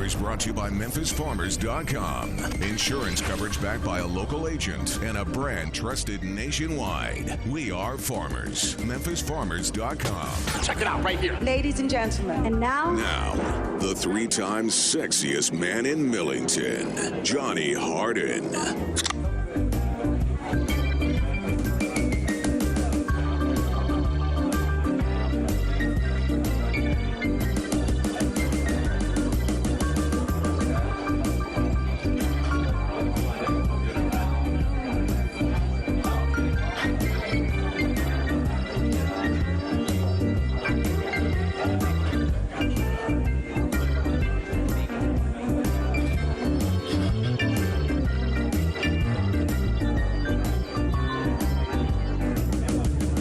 is brought to you by MemphisFarmers.com. Insurance coverage backed by a local agent and a brand trusted nationwide. We are farmers. MemphisFarmers.com. Check it out right here. Ladies and gentlemen. And now, the 3-time sexiest man in Millington, Johnny Harden.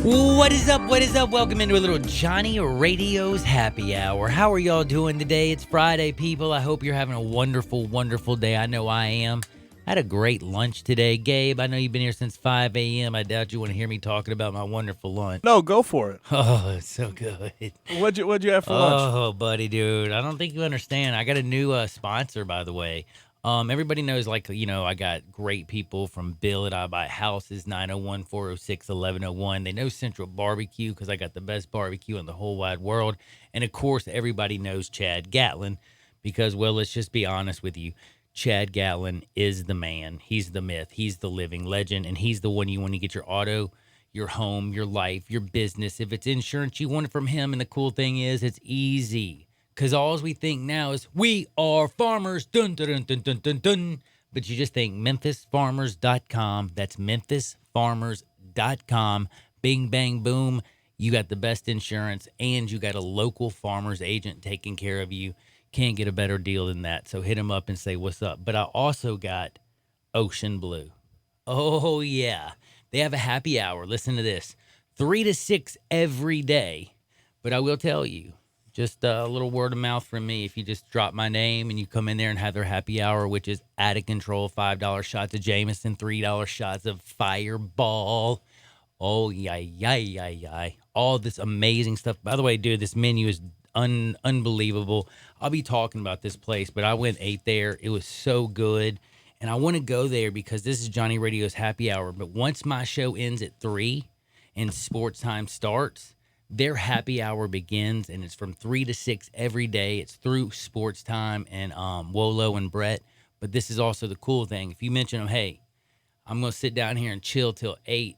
What is up? What is up? Welcome into a little Johnny Radio's Happy Hour. How are y'all doing today? It's Friday, people. I hope you're having a wonderful, wonderful day. I know I am. I had a great lunch today. Gabe, I know you've been here since 5 a.m. I doubt you want to hear me talking about my wonderful lunch. No, go for it. Oh, it's so good. What'd you have for lunch? Oh, buddy, dude. I don't think you understand. I got a new sponsor, by the way. Everybody knows, I got great people from Bill at I Buy Houses, 901-406-1101. They know Central Barbecue because I got the best barbecue in the whole wide world. And, of course, everybody knows Chad Gatlin because, well, let's just be honest with you. Chad Gatlin is the man. He's the myth. He's the living legend. And he's the one you want to get your auto, your home, your life, your business. If it's insurance, you want it from him. And the cool thing is it's easy. Because all we think now is, we are farmers, dun, dun, dun, dun, dun, dun, dun. But you just think MemphisFarmers.com. That's MemphisFarmers.com. Bing, bang, boom. You got the best insurance, and you got a local farmer's agent taking care of you. Can't get a better deal than that. So hit them up and say, what's up? But I also got Ocean Blue. Oh, yeah. They have a happy hour. Listen to this. 3 to 6 every day. But I will tell you, just a little word of mouth from me. If you just drop my name and you come in there and have their happy hour, which is out of control, $5 shots of Jameson, $3 shots of Fireball. Oh, yeah. All this amazing stuff. By the way, dude, this menu is unbelievable. I'll be talking about this place, but I went ate there. It was so good. And I want to go there because this is Johnny Radio's happy hour. But once my show ends at 3 and sports time starts, their happy hour begins, and it's from 3 to 6 every day. It's through sports time and Wolo and Brett. But this is also the cool thing. If you mention them, hey, I'm going to sit down here and chill till 8,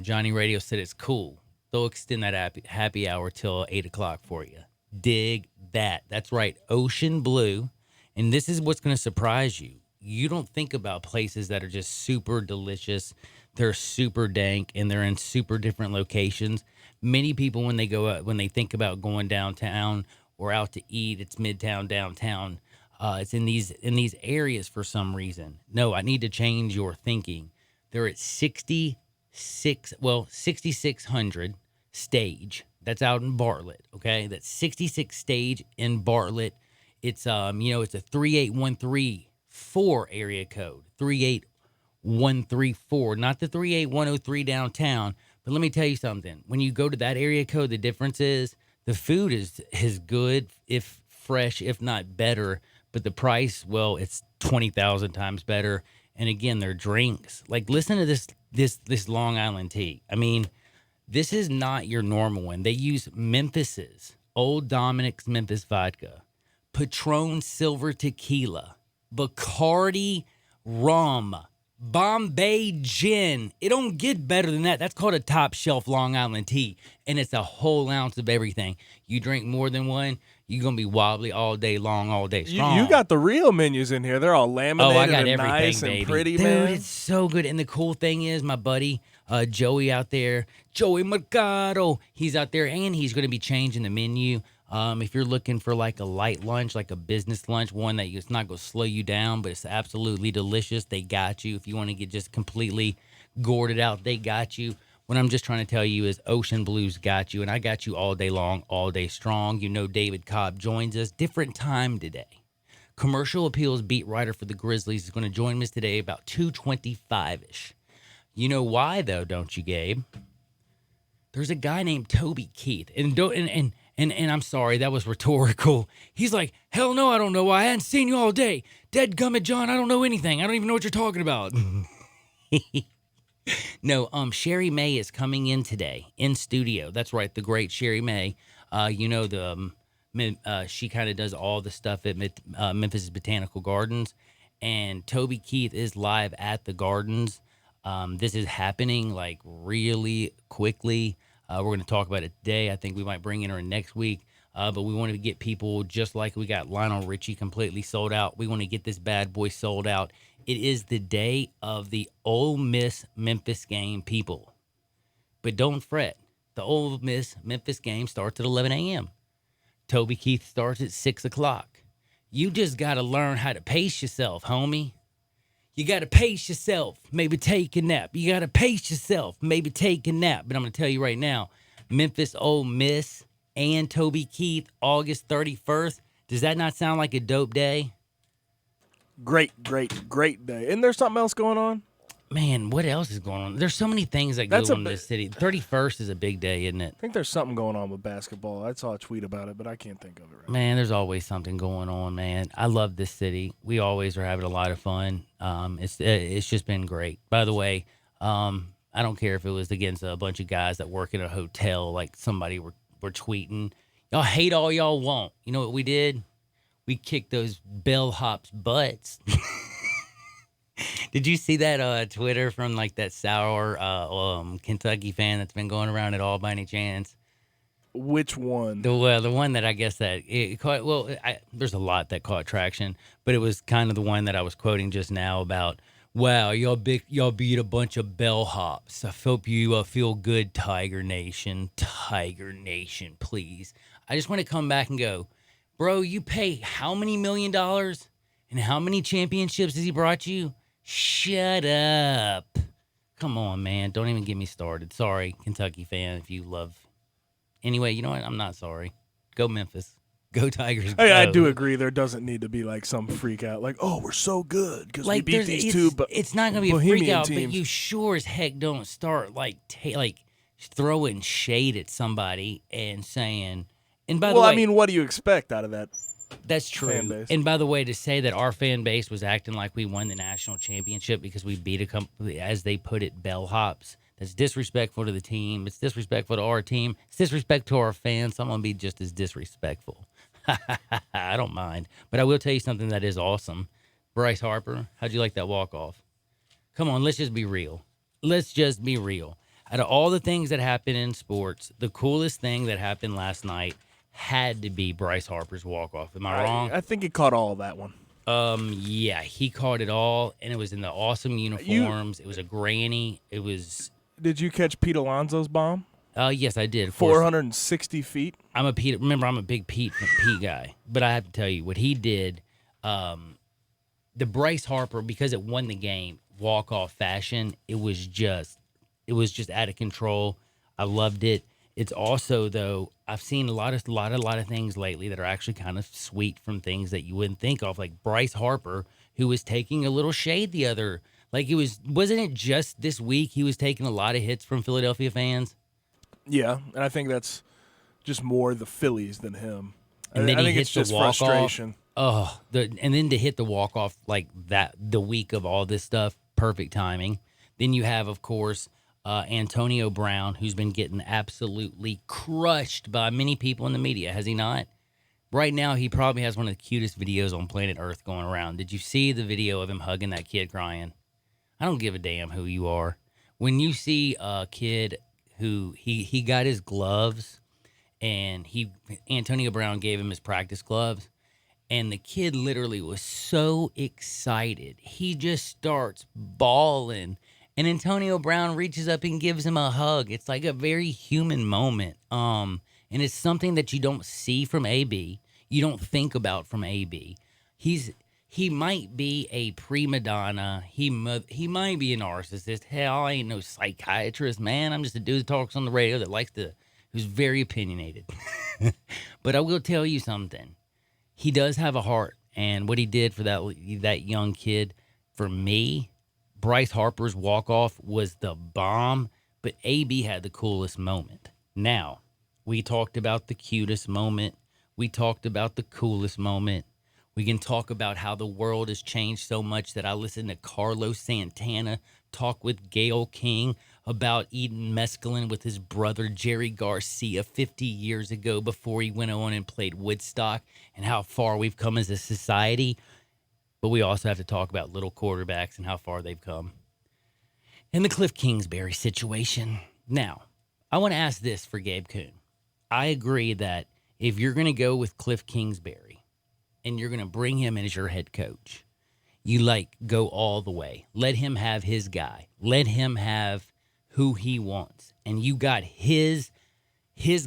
Johnny Radio said it's cool. They'll extend that happy hour till 8 o'clock for you. Dig that. That's right, Ocean Blue. And this is what's going to surprise you. You don't think about places that are just super delicious. They're super dank, and they're in super different locations. Many people, when they think about going downtown or out to eat, it's Midtown, downtown. It's in these areas for some reason. No, I need to change your thinking. They're at 6600 Stage. That's out in Bartlett. Okay, that's 66 Stage in Bartlett. It's it's a 38134 area code. 38134, not the 38103 downtown. But let me tell you something. When you go to that area code, the difference is the food is good, if fresh, if not better. But the price, well, it's 20,000 times better. And again, their drinks. Like, listen to this Long Island tea. I mean, this is not your normal one. They use Memphis's, Old Dominic's Memphis vodka, Patron Silver Tequila, Bacardi Rum, Bombay Gin. It don't get better than that. That's called a top shelf Long Island tea. And it's a whole ounce of everything. You drink more than one, you're going to be wobbly all day long, all day strong. You got the real menus in here. They're all laminated I got and everything, nice baby. and pretty, Dude, man. It's so good. And the cool thing is, my buddy Joey out there, Joey Mercado, he's out there, and he's going to be changing the menu. If you're looking for like a light lunch, like a business lunch, one that it's not going to slow you down, but it's absolutely delicious, they got you. If you want to get just completely gourded out, they got you. What I'm just trying to tell you is Ocean Blue's got you, and I got you all day long, all day strong. David Cobb joins us. Different time today. Commercial appeals beat writer for the Grizzlies is going to join us today about 2:25-ish. You know why, though, don't you, Gabe? There's a guy named Toby Keith, and And I'm sorry, that was rhetorical. He's like, hell no, I don't know why. I hadn't seen you all day. Dead gummit, John, I don't know anything. I don't even know what you're talking about. No, Sherry May is coming in today in studio. That's right, the great Sherry May. She kind of does all the stuff at Memphis Botanical Gardens. And Toby Keith is live at the Gardens. This is happening like really quickly. We're going to talk about it today. I think we might bring in her next week. But we want to get people just like we got Lionel Richie completely sold out. We want to get this bad boy sold out. It is the day of the Ole Miss Memphis game, people. But don't fret. The Ole Miss Memphis game starts at 11 a.m. Toby Keith starts at 6 o'clock. You just got to learn how to pace yourself, homie. You got to pace yourself, maybe take a nap. You got to pace yourself, maybe take a nap. But I'm going to tell you right now, Memphis Ole Miss and Toby Keith, August 31st. Does that not sound like a dope day? Great day. Isn't there something else going on? Man, what else is going on? There's so many things that go on in this city. 31st is a big day, isn't it? I think there's something going on with basketball. I saw a tweet about it, but I can't think of it right now. Man, there's always something going on, man. I love this city. We always are having a lot of fun. It's just been great. By the way, I don't care if it was against a bunch of guys that work in a hotel, like somebody were tweeting. Y'all hate all y'all want. You know what we did? We kicked those bellhops' butts. Did you see that Twitter from like that sour Kentucky fan that's been going around at all by any chance? Which one? The one that I guess that it caught. Well, there's a lot that caught traction, but it was kind of the one that I was quoting just now about. Wow, y'all beat a bunch of bellhops. I hope you feel good, Tiger Nation. Tiger Nation, please. I just want to come back and go, bro. You pay how many $1 million, and how many championships has he brought you? Shut up. Come on, man. Don't even get me started. Sorry, Kentucky fan, if you love. Anyway, you know what? I'm not sorry. Go Memphis. Go Tigers. Go. Hey, I do agree. There doesn't need to be like some freak out, like, oh, we're so good because we beat these two. But it's not going to be a freak out, teams. But you sure as heck don't start like throwing shade at somebody and saying. And by the way, I mean, what do you expect out of that? That's true. And by the way, to say that our fan base was acting like we won the national championship because we beat a company, as they put it, bellhops, that's disrespectful to the team. It's disrespectful to our team. It's disrespectful to our fans. So I'm going to be just as disrespectful. I don't mind. But I will tell you something that is awesome. Bryce Harper, how'd you like that walk-off? Come on, let's just be real. Let's just be real. Out of all the things that happen in sports, the coolest thing that happened last night had to be Bryce Harper's walk-off. Am I wrong? I think he caught all of that one. Yeah, he caught it all, and it was in the awesome uniforms. It was a granny. It was. Did you catch Pete Alonso's bomb? Yes, I did. 460 feet. I'm a big Pete guy, but I have to tell you what he did. The Bryce Harper, because it won the game, walk-off fashion. It was just out of control. I loved it. It's also, though, I've seen a lot of things lately that are actually kind of sweet from things that you wouldn't think of, like Bryce Harper, who was taking a little shade wasn't it just this week he was taking a lot of hits from Philadelphia fans? Yeah, and I think that's just more the Phillies than him. And then I he think hits it's just the walk frustration. Off. And then to hit the walk off like that the week of all this stuff, perfect timing. Then you have, of course, Antonio Brown, who's been getting absolutely crushed by many people in the media, has he not? Right now, he probably has one of the cutest videos on planet Earth going around. Did you see the video of him hugging that kid crying? I don't give a damn who you are. When you see a kid who he got his gloves, and Antonio Brown gave him his practice gloves, and the kid literally was so excited. He just starts bawling. And Antonio Brown reaches up and gives him a hug. It's like a very human moment. And it's something that you don't see from AB. You don't think about from AB. He might be a prima donna. He might be a narcissist. Hell, I ain't no psychiatrist, man. I'm just a dude that talks on the radio who's very opinionated. But I will tell you something. He does have a heart. And what he did for that young kid, for me, Bryce Harper's walk-off was the bomb, but AB had the coolest moment. Now, We talked about the cutest moment. We talked about the coolest moment. We can talk about how the world has changed so much that I listened to Carlos Santana talk with Gayle King about eating mescaline with his brother Jerry Garcia 50 years ago before he went on and played Woodstock, and how far we've come as a society. But we also have to talk about little quarterbacks and how far they've come. And the Cliff Kingsbury situation. Now, I want to ask this for Gabe Kuhn. I agree that if you're going to go with Cliff Kingsbury and you're going to bring him in as your head coach, you go all the way. Let him have his guy. Let him have who he wants. And you got his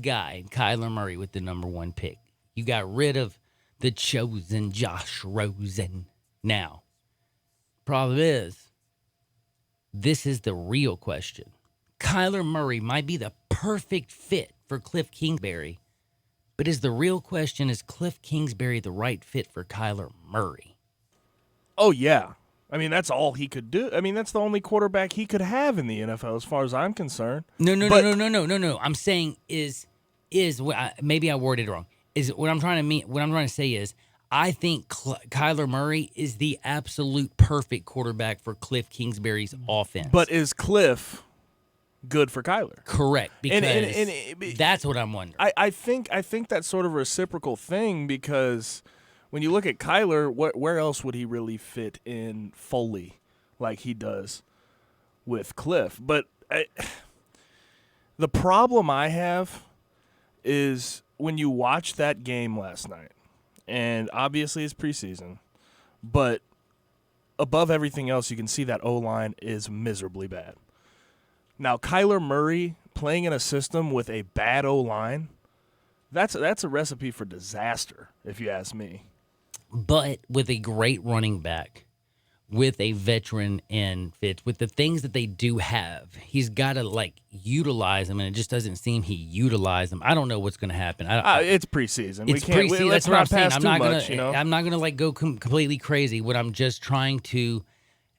guy, Kyler Murray, with the number 1 pick. You got rid of the chosen Josh Rosen. Now, problem is, this is the real question. Kyler Murray might be the perfect fit for Cliff Kingsbury, but is the real question, is Cliff Kingsbury the right fit for Kyler Murray? Oh, yeah. I mean, that's all he could do. I mean, that's the only quarterback he could have in the NFL as far as I'm concerned. No. I'm saying maybe I worded it wrong. What I'm trying to say is, I think Kyler Murray is the absolute perfect quarterback for Cliff Kingsbury's offense. But is Cliff good for Kyler? Correct, because that's what I'm wondering. I think that's sort of a reciprocal thing, because when you look at Kyler, where else would he really fit in fully like he does with Cliff? But the problem I have is when you watch that game last night, and obviously it's preseason, but above everything else, you can see that O-line is miserably bad. Now, Kyler Murray playing in a system with a bad O-line, that's a recipe for disaster, if you ask me. But with a great running back, with a veteran and Fitz, with the things that they do have, he's got to utilize them, and it just doesn't seem he utilized them. I don't know what's going to happen. It's preseason. It's preseason. That's what I'm saying. I'm not gonna go completely crazy. What I'm just trying to,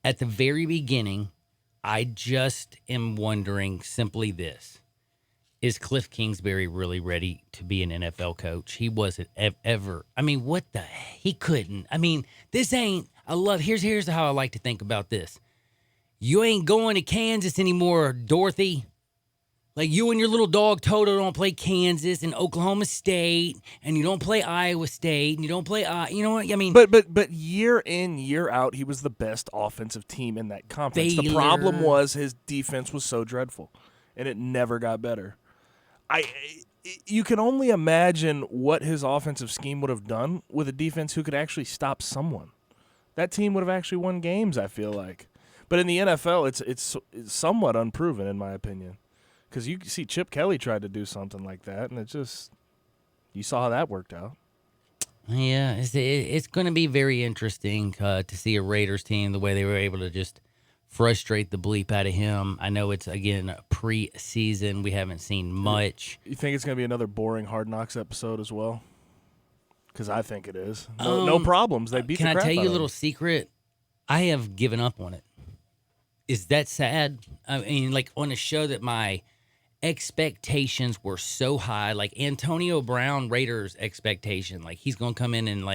at the very beginning, I just am wondering simply this: is Cliff Kingsbury really ready to be an NFL coach? He wasn't ever. I mean, what the? He couldn't. I mean, this ain't. Here's how I like to think about this. You ain't going to Kansas anymore, Dorothy. Like, you and your little dog Toto don't play Kansas and Oklahoma State, and you don't play Iowa State, and you don't play, you know what I mean? But year in, year out, he was the best offensive team in that conference. Baylor. The problem was his defense was so dreadful, and it never got better. You can only imagine what his offensive scheme would have done with a defense who could actually stop someone. That team would have actually won games, I feel like. But in the NFL, it's somewhat unproven, in my opinion. Because you see Chip Kelly tried to do something like that, and you saw how that worked out. Yeah, it's going to be very interesting to see a Raiders team, the way they were able to just frustrate the bleep out of him. I know it's, again, preseason. We haven't seen much. You think it's going to be another boring Hard Knocks episode as well? Because I think it is. No problems. They beat the crap out of them. Can I tell you a little secret? I have given up on it. Is that sad? I mean, on a show that my expectations were so high, like Antonio Brown, Raiders expectation, he's going to come in and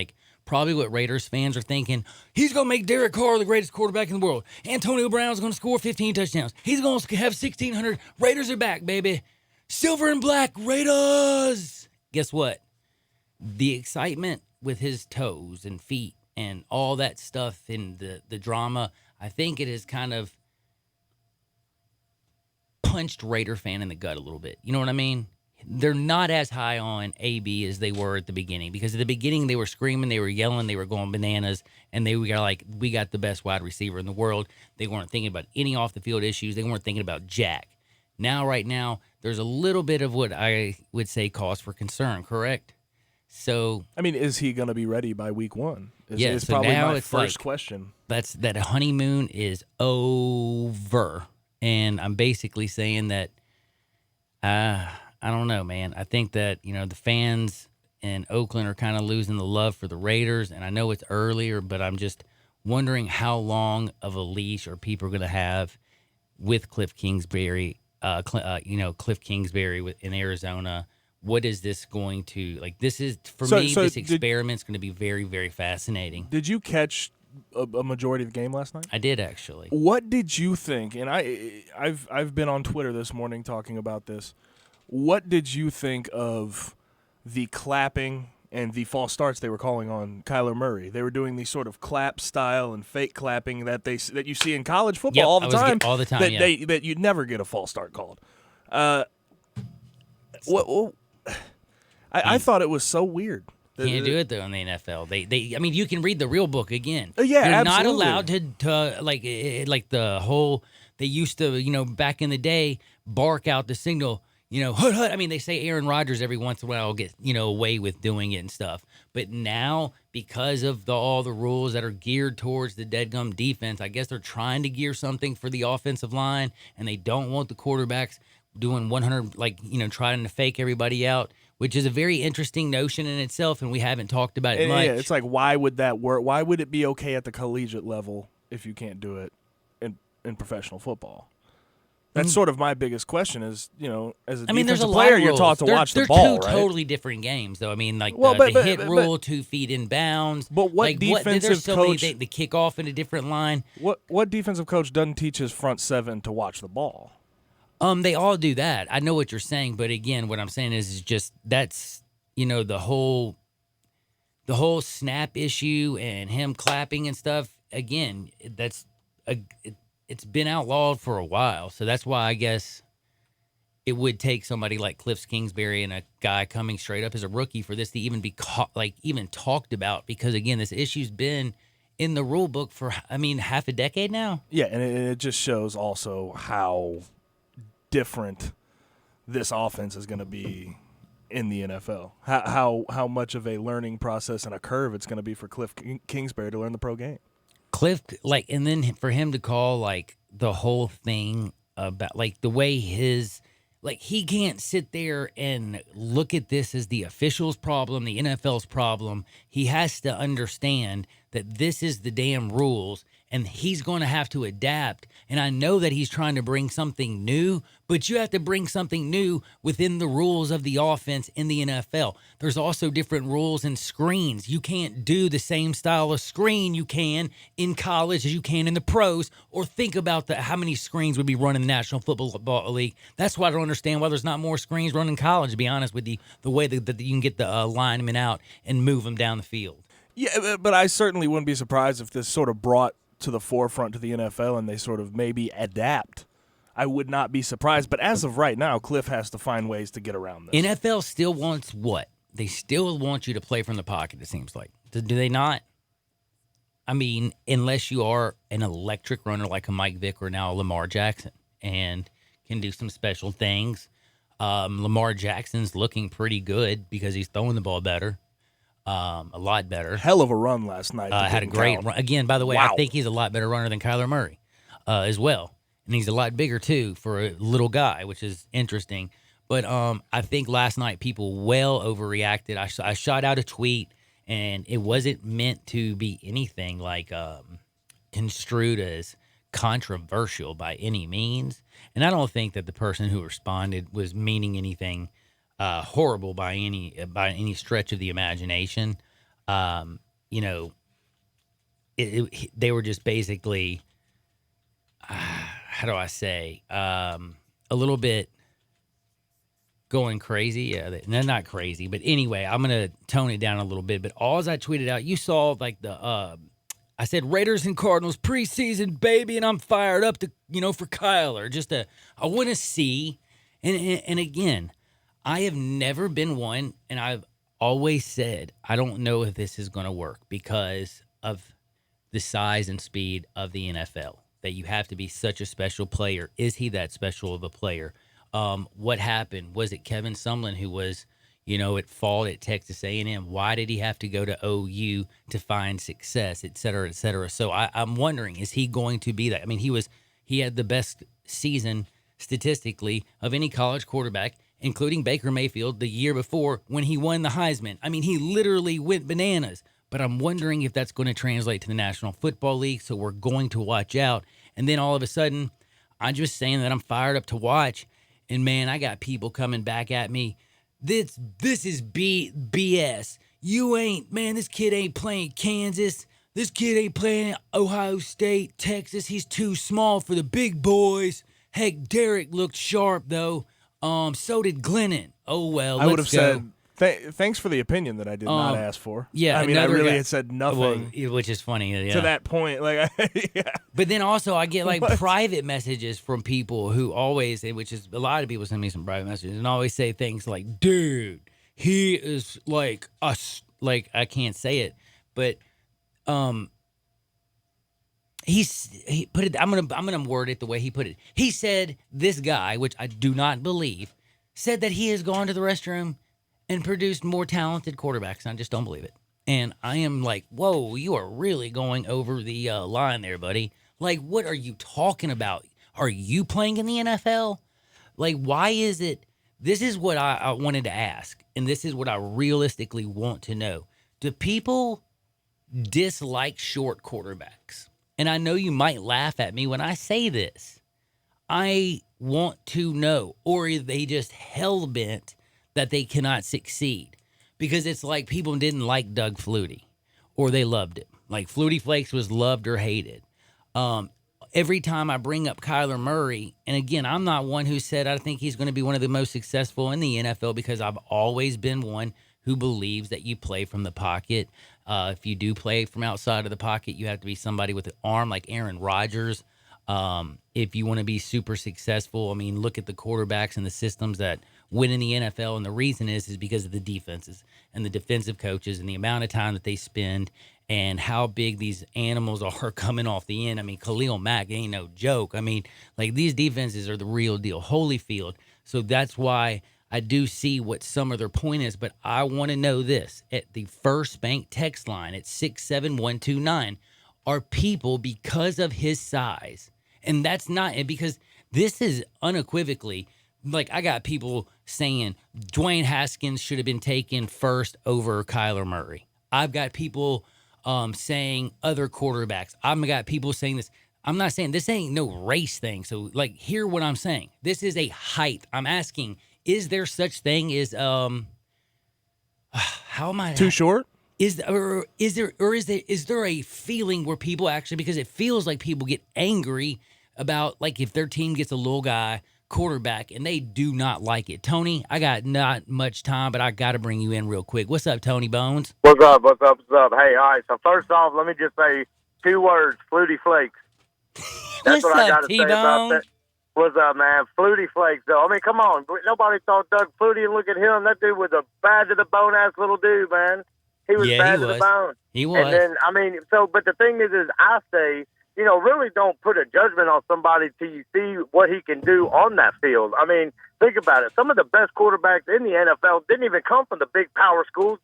probably what Raiders fans are thinking, he's going to make Derek Carr the greatest quarterback in the world. Antonio Brown's going to score 15 touchdowns. He's going to have 1,600. Raiders are back, baby. Silver and black Raiders. Guess what? The excitement with his toes and feet and all that stuff and the drama, I think it has kind of punched Raider fan in the gut a little bit. You know what I mean? They're not as high on AB as they were at the beginning, because at the beginning they were screaming, they were yelling, they were going bananas, and we got the best wide receiver in the world. They weren't thinking about any off the field issues. They weren't thinking about jack. Right now, there's a little bit of what I would say cause for concern, correct? So, I mean, is he going to be ready by week 1? Is so probably now my it's first question. That honeymoon is over. And I'm basically saying that, I don't know, man. I think that, the fans in Oakland are kind of losing the love for the Raiders. And I know it's earlier, but I'm just wondering how long of a leash are people going to have with Cliff Kingsbury, Cliff Kingsbury in Arizona, what is this going to like? This is for So- me. so This did- experiment's going to be very, very fascinating. Did you catch a majority of the game last night? I did actually. What did you think? And I've been on Twitter this morning talking about this. What did you think of the clapping and the false starts they were calling on Kyler Murray? They were doing these sort of clap style and fake clapping that you see in college football Yep, all the time. all the time. That Yeah. that you'd never get a false start called. I thought it was so weird. Can't do it though in the NFL. They I mean, you can read the real book again. Yeah, You're not absolutely. allowed to like the whole. They used to back in the day bark out the signal. Hut hut. I mean, they say Aaron Rodgers every once in a while will get away with doing it and stuff. But now because of all the rules that are geared towards the deadgum defense, I guess they're trying to gear something for the offensive line, and they don't want the quarterbacks doing 100 trying to fake everybody out, which is a very interesting notion in itself, and we haven't talked about it much. Yeah, it's like, why would that work? Why would it be okay at the collegiate level if you can't do it in professional football? That's sort of my biggest question is, as a I mean, there's a defensive lot player, of you're rules. taught to watch They're the ball, two right? totally different games, though. I mean, like Well, the but- hit but- rule, 2 feet in bounds. But what like, defensive there's so coach- many, they kick off in a different line. What defensive coach doesn't teach his front seven to watch the ball? They all do that. I know what you're saying, but again, what I'm saying is just that's the whole snap issue and him clapping and stuff. Again, it's been outlawed for a while, so that's why I guess it would take somebody like Cliff Kingsbury and a guy coming straight up as a rookie for this to even be even talked about, because again, this issue's been in the rule book for half a decade now. Yeah, and it just shows also how different this offense is going to be in the NFL. How much of a learning process and a curve it's going to be for Cliff Kingsbury to learn the pro game. Cliff, and then for him to call the whole thing about the way he can't sit there and look at this as the officials' problem, the NFL's problem. He has to understand that this is the damn rules, and he's going to have to adapt. And I know that he's trying to bring something new, but you have to bring something new within the rules of the offense in the NFL. There's also different rules and screens. You can't do the same style of screen you can in college as you can in the pros, or think about how many screens would be run in the National Football League. That's why I don't understand why there's not more screens run in college, to be honest with you, the way that you can get the linemen out and move them down the field. Yeah, but I certainly wouldn't be surprised if this sort of brought to the forefront to the NFL and they sort of maybe adapt. I would not be surprised. But as of right now, Cliff has to find ways to get around this. NFL still wants what? They still want you to play from the pocket, it seems like. Do they not? I mean, unless you are an electric runner like a Mike Vick or now a Lamar Jackson and can do some special things. Lamar Jackson's looking pretty good because he's throwing the ball better. A lot better. Hell of a run last night. Had a great run. Again, by the way, Wow. I think he's a lot better runner than Kyler Murray as well. And he's a lot bigger, too, for a little guy, which is interesting. But I think last night people well overreacted. I shot out a tweet, and it wasn't meant to be anything like construed as controversial by any means. And I don't think that the person who responded was meaning anything horrible by any stretch of the imagination. They were just basically, how do I say, a little bit going crazy. Yeah, they're not crazy, but anyway, I'm gonna tone it down a little bit. But all as I tweeted out, you saw I said Raiders and Cardinals preseason, baby, and I'm fired up to for Kyler. I want to see, and again. I have never been one, and I've always said I don't know if this is going to work because of the size and speed of the NFL, that you have to be such a special player. Is he that special of a player? What happened? Was it Kevin Sumlin who was, at fault at Texas A&M? Why did he have to go to OU to find success, et cetera, et cetera? So I'm wondering, is he going to be that? I mean, he had the best season statistically of any college quarterback, including Baker Mayfield the year before when he won the Heisman. I mean, he literally went bananas. But I'm wondering if that's going to translate to the National Football League, so we're going to watch out. And then all of a sudden, I'm just saying that I'm fired up to watch. And, man, I got people coming back at me this is BS. You ain't, man, this kid ain't playing Kansas. This kid ain't playing Ohio State, Texas. He's too small for the big boys. Heck, Derek looked sharp, though. So did Glennon. Oh, well, I would have said, thanks for the opinion that I did not ask for. Yeah, I mean, I really guy, had said nothing. Well, which is funny. Yeah. To that point. Like, yeah. But then also I get like private messages from people who always, which is a lot of people send me some private messages and always say things like, dude, he is like us. Like, I can't say it, but he put it. I'm gonna word it the way he put it. He said this guy, which I do not believe, said that he has gone to the restroom and produced more talented quarterbacks. And I just don't believe it. And I am like, whoa, you are really going over the line there, buddy. Like, what are you talking about? Are you playing in the NFL? Like, why is it? This is what I wanted to ask, and this is what I realistically want to know. Do people dislike short quarterbacks? And I know you might laugh at me when I say this. I want to know, or are they just hell-bent that they cannot succeed? Because it's like people didn't like Doug Flutie, or they loved him. Like Flutie Flakes was loved or hated. Every time I bring up Kyler Murray, and again, I'm not one who said I think he's going to be one of the most successful in the NFL because I've always been one who believes that you play from the pocket. If you do play from outside of the pocket, you have to be somebody with an arm like Aaron Rodgers. If you want to be super successful, I mean, look at the quarterbacks and the systems that win in the NFL, and the reason is because of the defenses and the defensive coaches and the amount of time that they spend and how big these animals are coming off the end. I mean, Khalil Mack ain't no joke. I mean, like, these defenses are the real deal. Holyfield. So that's why I do see what some of their point is, but I want to know this. At the First Bank text line at 67129, are people, because of his size, and that's not, because this is unequivocally, like, I got people saying Dwayne Haskins should have been taken first over Kyler Murray. I've got people saying other quarterbacks. I've got people saying this. I'm not saying this ain't no race thing. So, like, hear what I'm saying. This is a height. I'm asking, is there such thing as how am I too short? Is there a feeling where people actually, because it feels like people get angry about, like, if their team gets a little guy quarterback and they do not like it. Tony, I got not much time, but I got to bring you in real quick. What's up, Tony Bones? What's up? Hey, all right. So first off, let me just say 2 words: Flutie Flakes. That's what I got to say about that. What's up, man? Flutie Flakes, though. I mean, come on. Nobody thought Doug Flutie, and look at him. That dude was a bad to the bone ass little dude, man. He was bad to the bone. He was. And then, I mean, but the thing is I say, really don't put a judgment on somebody till you see what he can do on that field. I mean, think about it. Some of the best quarterbacks in the NFL didn't even come from the big power schools.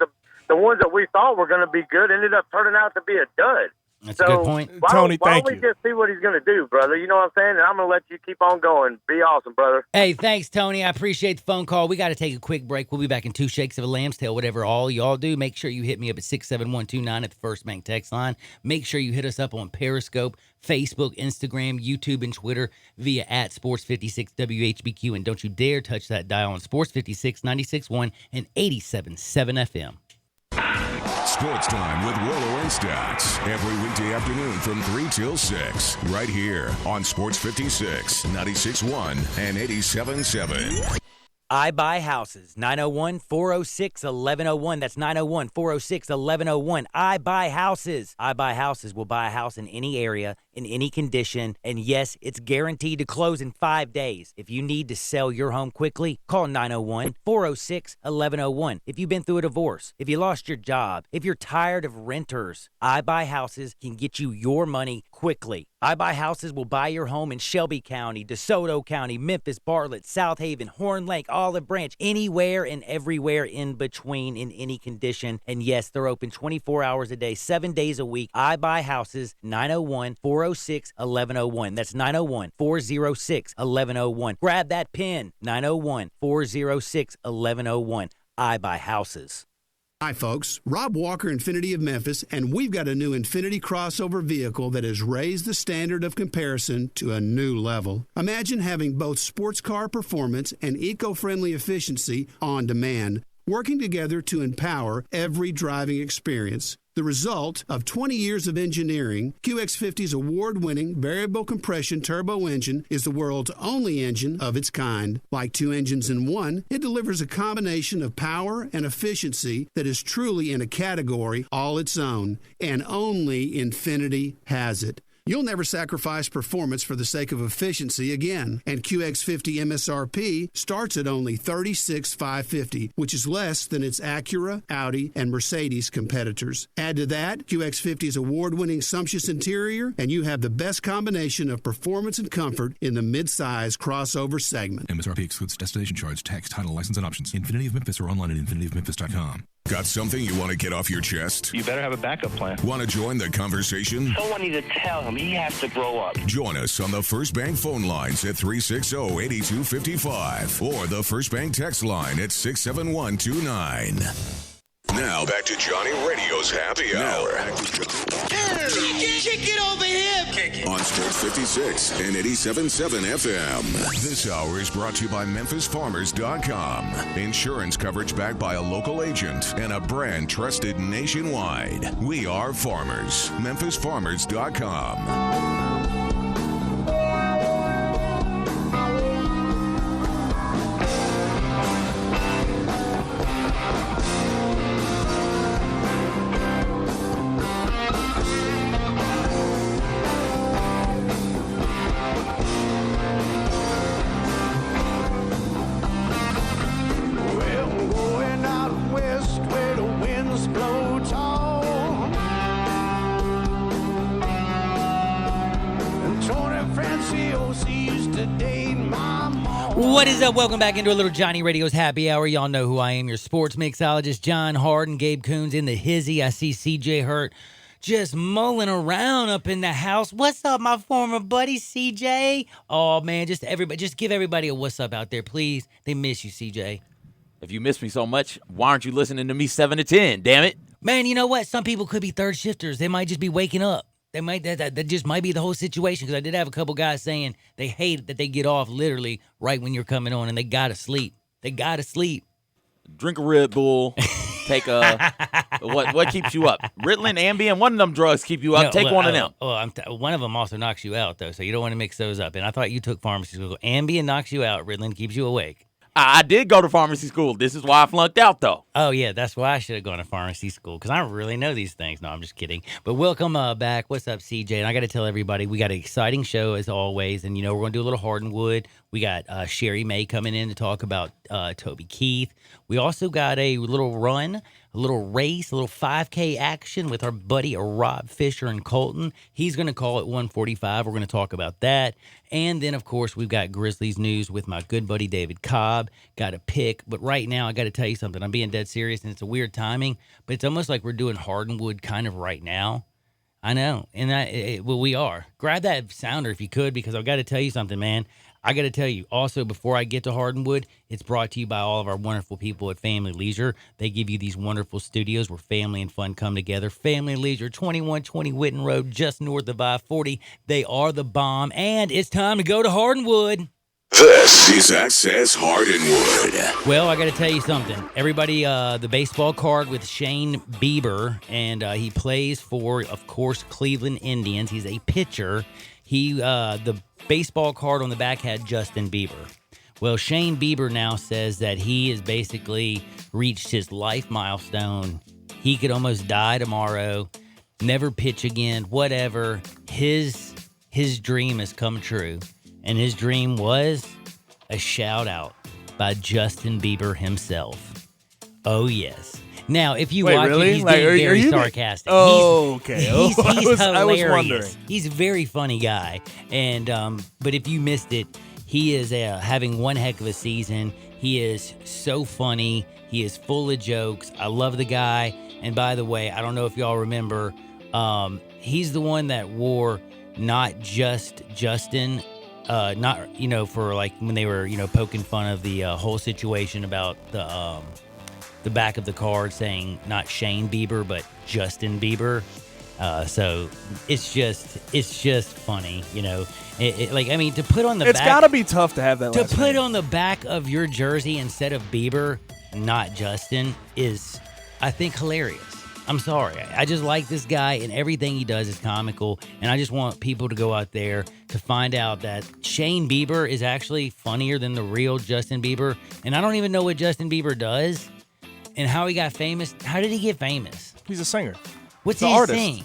The ones that we thought were going to be good ended up turning out to be a dud. That's a good point. Tony, why thank don't you. we just see what he's going to do, brother? You know what I'm saying? And I'm going to let you keep on going. Be awesome, brother. Hey, thanks, Tony. I appreciate the phone call. We got to take a quick break. We'll be back in 2 shakes of a lamb's tail, whatever all y'all do. Make sure you hit me up at 67129 at the First Bank text line. Make sure you hit us up on Periscope, Facebook, Instagram, YouTube, and Twitter via at Sports56 WHBQ. And don't you dare touch that dial on Sports 56, 96.1 and 87.7 FM. Sports Time with Rollo and Stouts. Every weekday afternoon from 3 till 6. Right here on Sports 56, 96.1 and 87.7. I Buy Houses, 901-406-1101. That's 901-406-1101. I Buy Houses. I Buy Houses will buy a house in any area, in any condition, and yes, it's guaranteed to close in 5 days. If you need to sell your home quickly, call 901-406-1101. If you've been through a divorce, if you lost your job, if you're tired of renters, I Buy Houses can get you your money quickly. I Buy Houses will buy your home in Shelby County, DeSoto County, Memphis, Bartlett, South Haven, Horn Lake, Olive Branch, anywhere and everywhere in between, in any condition. And yes, they're open 24 hours a day, 7 days a week. I Buy Houses, 901-406-1101. That's 901-406-1101. Grab that pen, 901-406-1101. I Buy Houses. Hi, folks. Rob Walker, Infiniti of Memphis, and we've got a new Infiniti crossover vehicle that has raised the standard of comparison to a new level. Imagine having both sports car performance and eco-friendly efficiency on demand, working together to empower every driving experience. The result of 20 years of engineering, QX50's award-winning variable compression turbo engine is the world's only engine of its kind. Like two engines in one, it delivers a combination of power and efficiency that is truly in a category all its own, and only Infiniti has it. You'll never sacrifice performance for the sake of efficiency again. And QX50 MSRP starts at only $36,550, which is less than its Acura, Audi, and Mercedes competitors. Add to that QX50's award-winning sumptuous interior, and you have the best combination of performance and comfort in the mid-size crossover segment. MSRP excludes destination charge, tax, title, license, and options. Infiniti of Memphis or online at infinityofmemphis.com. Got something you want to get off your chest? You better have a backup plan. Want to join the conversation? Someone needs to tell him he has to grow up. Join us on the First Bank phone lines at 360-8255 or the First Bank text line at 67129. Now back to Johnny Radio's Happy Hour. Kick it over here. Kick it. On Sports 56 and 87.7 FM. This hour is brought to you by MemphisFarmers.com. Insurance coverage backed by a local agent and a brand trusted nationwide. We are farmers. MemphisFarmers.com. What is up? Welcome back into a little Johnny Radio's Happy Hour. Y'all know who I am, your sports mixologist, John Harden, Gabe Coons in the hizzy. I see CJ Hurt just mulling around up in the house. What's up, my former buddy, CJ? Oh, man, just give everybody a what's up out there, please. They miss you, CJ. If you miss me so much, why aren't you listening to me 7 to 10, damn it? Man, you know what? Some people could be third shifters. They might just be waking up. That just might be the whole situation, because I did have a couple guys saying they hate that they get off literally right when you're coming on, and they gotta sleep. They gotta sleep. Drink a Red Bull. Take a what keeps you up? Ritalin, Ambien, one of them drugs keep you up. No, Take one of them. One of them also knocks you out, though, so you don't want to mix those up. And I thought you took pharmacy school. Ambien knocks you out. Ritalin keeps you awake. I did go to pharmacy school. This is why I flunked out, though. Oh, yeah, that's why I should have gone to pharmacy school, because I don't really know these things. No, I'm just kidding. But welcome back. What's up, CJ? And I got to tell everybody, we got an exciting show, as always. And, we're going to do a little Hardenwood. We got Sherry May coming in to talk about Toby Keith. We also got a little run, a little race, a little 5K action with our buddy Rob Fisher and Colton. He's going to call at 1:45. We're going to talk about that. And then, of course, we've got Grizzlies news with my good buddy David Cobb. Got a pick. But right now, I got to tell you something. I'm being dead serious, and it's a weird timing. But it's almost like we're doing Hardenwood kind of right now. I know. And we are. Grab that sounder if you could, because I've got to tell you something, man. I got to tell you, also, before I get to Hardenwood, it's brought to you by all of our wonderful people at Family Leisure. They give you these wonderful studios where family and fun come together. Family Leisure, 2120 Witten Road, just north of I-40. They are the bomb, and it's time to go to Hardenwood. This is Access Hardenwood. Well, I got to tell you something. Everybody, the baseball card with Shane Bieber, and he plays for, of course, Cleveland Indians. He's a pitcher. The baseball card on the back had Justin Bieber. Well, Shane Bieber now says that he has basically reached his life milestone. He could almost die tomorrow, never pitch again, whatever. His dream has come true. And his dream was a shout-out by Justin Bieber himself. Oh, yes. Now, if you watch really? it, he's being very sarcastic. Oh, okay. He's hilarious. I was wondering. He's a very funny guy. And but if you missed it, he is having one heck of a season. He is so funny. He is full of jokes. I love the guy. And by the way, I don't know if y'all remember, he's the one that wore not just Justin, for like when they were, poking fun of the whole situation about the the back of the card saying not Shane Bieber but Justin Bieber. So it's just funny, you know. To put on the it's back, got to be tough to have that. To last put name. on the back of your jersey instead of Bieber, not Justin, is, I think, hilarious. I'm sorry. I just like this guy, and everything he does is comical. And I just want people to go out there to find out that Shane Bieber is actually funnier than the real Justin Bieber. And I don't even know what Justin Bieber does and how he got famous. How did he get famous? He's a singer. What's He's he an artist. sing?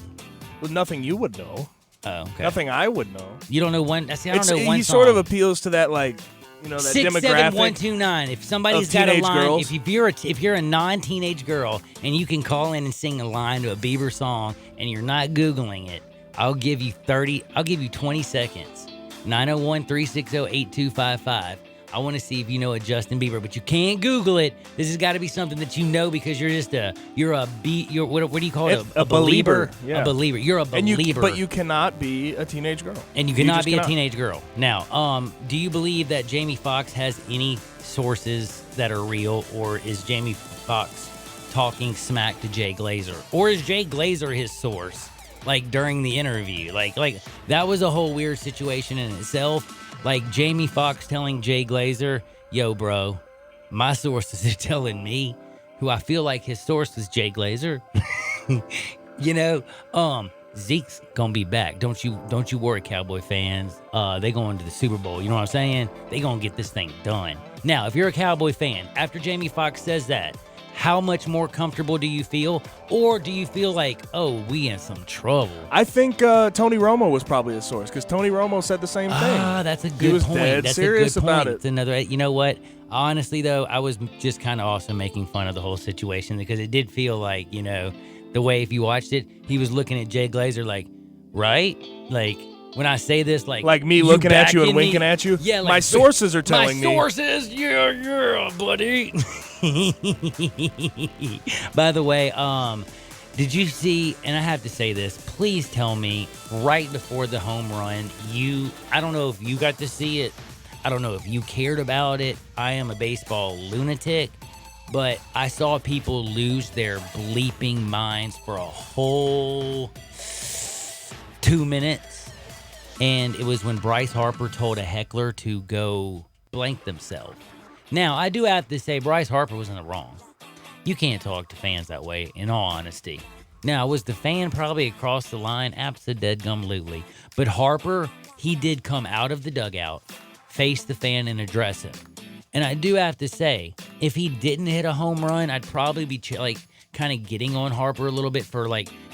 With nothing you would know. Oh, okay. Nothing I would know. You don't know one. See, I don't know one he song. sort of appeals to that, like, you know, that 6, demographic. 7, 1, 2, 9. If somebody's of got a teenage line, girls. if you're a non-teenage girl and you can call in and sing a line to a Bieber song and you're not Googling it, I'll give you 20 seconds. 901-360-8255. I want to see if you know a Justin Bieber, but you can't Google it. This has got to be something that you know because you're what do you call it? A believer. Yeah. A believer. You're a believer. But you cannot be a teenage girl. And you cannot be a teenage girl. Now, do you believe that Jamie Foxx has any sources that are real, or is Jamie Foxx talking smack to Jay Glazer? Or is Jay Glazer his source, like, during the interview? Like that was a whole weird situation in itself. Like, Jamie Foxx telling Jay Glazer, yo, bro, my sources are telling me, who I feel like his source was Jay Glazer. You know, Zeke's gonna be back. Don't you worry, Cowboy fans. They going to the Super Bowl. You know what I'm saying? They gonna get this thing done. Now, if you're a Cowboy fan, after Jamie Foxx says that, how much more comfortable do you feel? Or do you feel like, oh, we in some trouble? I think Tony Romo was probably a source because Tony Romo said the same thing. That's a good point. He was dead serious about it. It's another. You know what? Honestly, though, I was just kind of also making fun of the whole situation because it did feel like, you know, the way if you watched it, he was looking at Jay Glazer like, right? Like, when I say this, like me looking at you and winking at you? Yeah, like, my sources are telling me. My sources, yeah, buddy. By the way, did you see, and I have to say this, please tell me, right before the home run, I don't know if you got to see it. I don't know if you cared about it. I am a baseball lunatic, but I saw people lose their bleeping minds for a whole 2 minutes. And it was when Bryce Harper told a heckler to go blank themselves. Now, I do have to say Bryce Harper was in the wrong. You can't talk to fans that way, in all honesty. Now, was the fan probably across the line? Abso-dead-gum-lutely. But Harper, he did come out of the dugout, face the fan, and address him. And I do have to say, if he didn't hit a home run, I'd probably be kind of getting on Harper a little bit for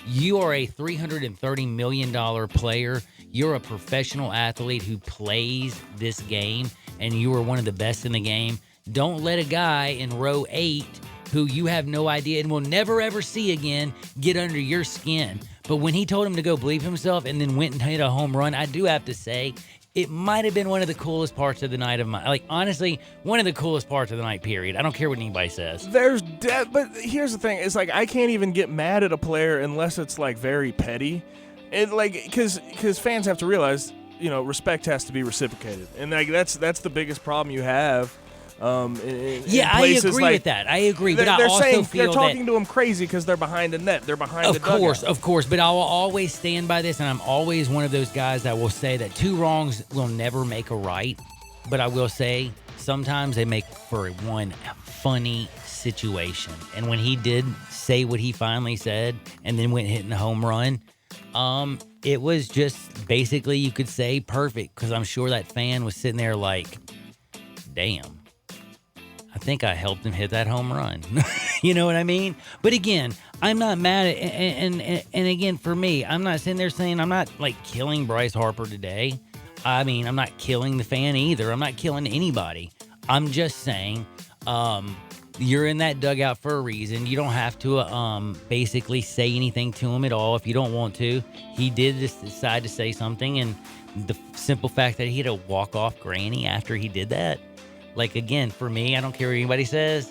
you are a $330 million player. You're a professional athlete who plays this game, and you are one of the best in the game. Don't let a guy in row 8 who you have no idea and will never ever see again get under your skin. But when he told him to go bleep himself and then went and hit a home run, I do have to say, it might have been one of the coolest parts of the night honestly, one of the coolest parts of the night, period. I don't care what anybody says. But here's the thing. It's like, I can't even get mad at a player unless it's very petty. And because fans have to realize, you know, respect has to be reciprocated. And that's the biggest problem you have. In I agree with that. I agree, but I also feel they're talking to him crazy because they're behind the net. They're behind the dugout. Of course. But I will always stand by this, and I'm always one of those guys that will say that 2 wrongs will never make a right. But I will say sometimes they make for one funny situation. And when he did say what he finally said, and then went hitting the home run, it was just basically, you could say, perfect, because I'm sure that fan was sitting there like, damn. I think I helped him hit that home run. You know what I mean? But again, I'm not mad at and again, for me, I'm not sitting there saying I'm not killing Bryce Harper today. I mean, I'm not killing the fan either. I'm not killing anybody. I'm just saying, you're in that dugout for a reason. You don't have to basically say anything to him at all if you don't want to. He did decide to say something, and the simple fact that he had a walk-off granny after he did that, again, for me, I don't care what anybody says.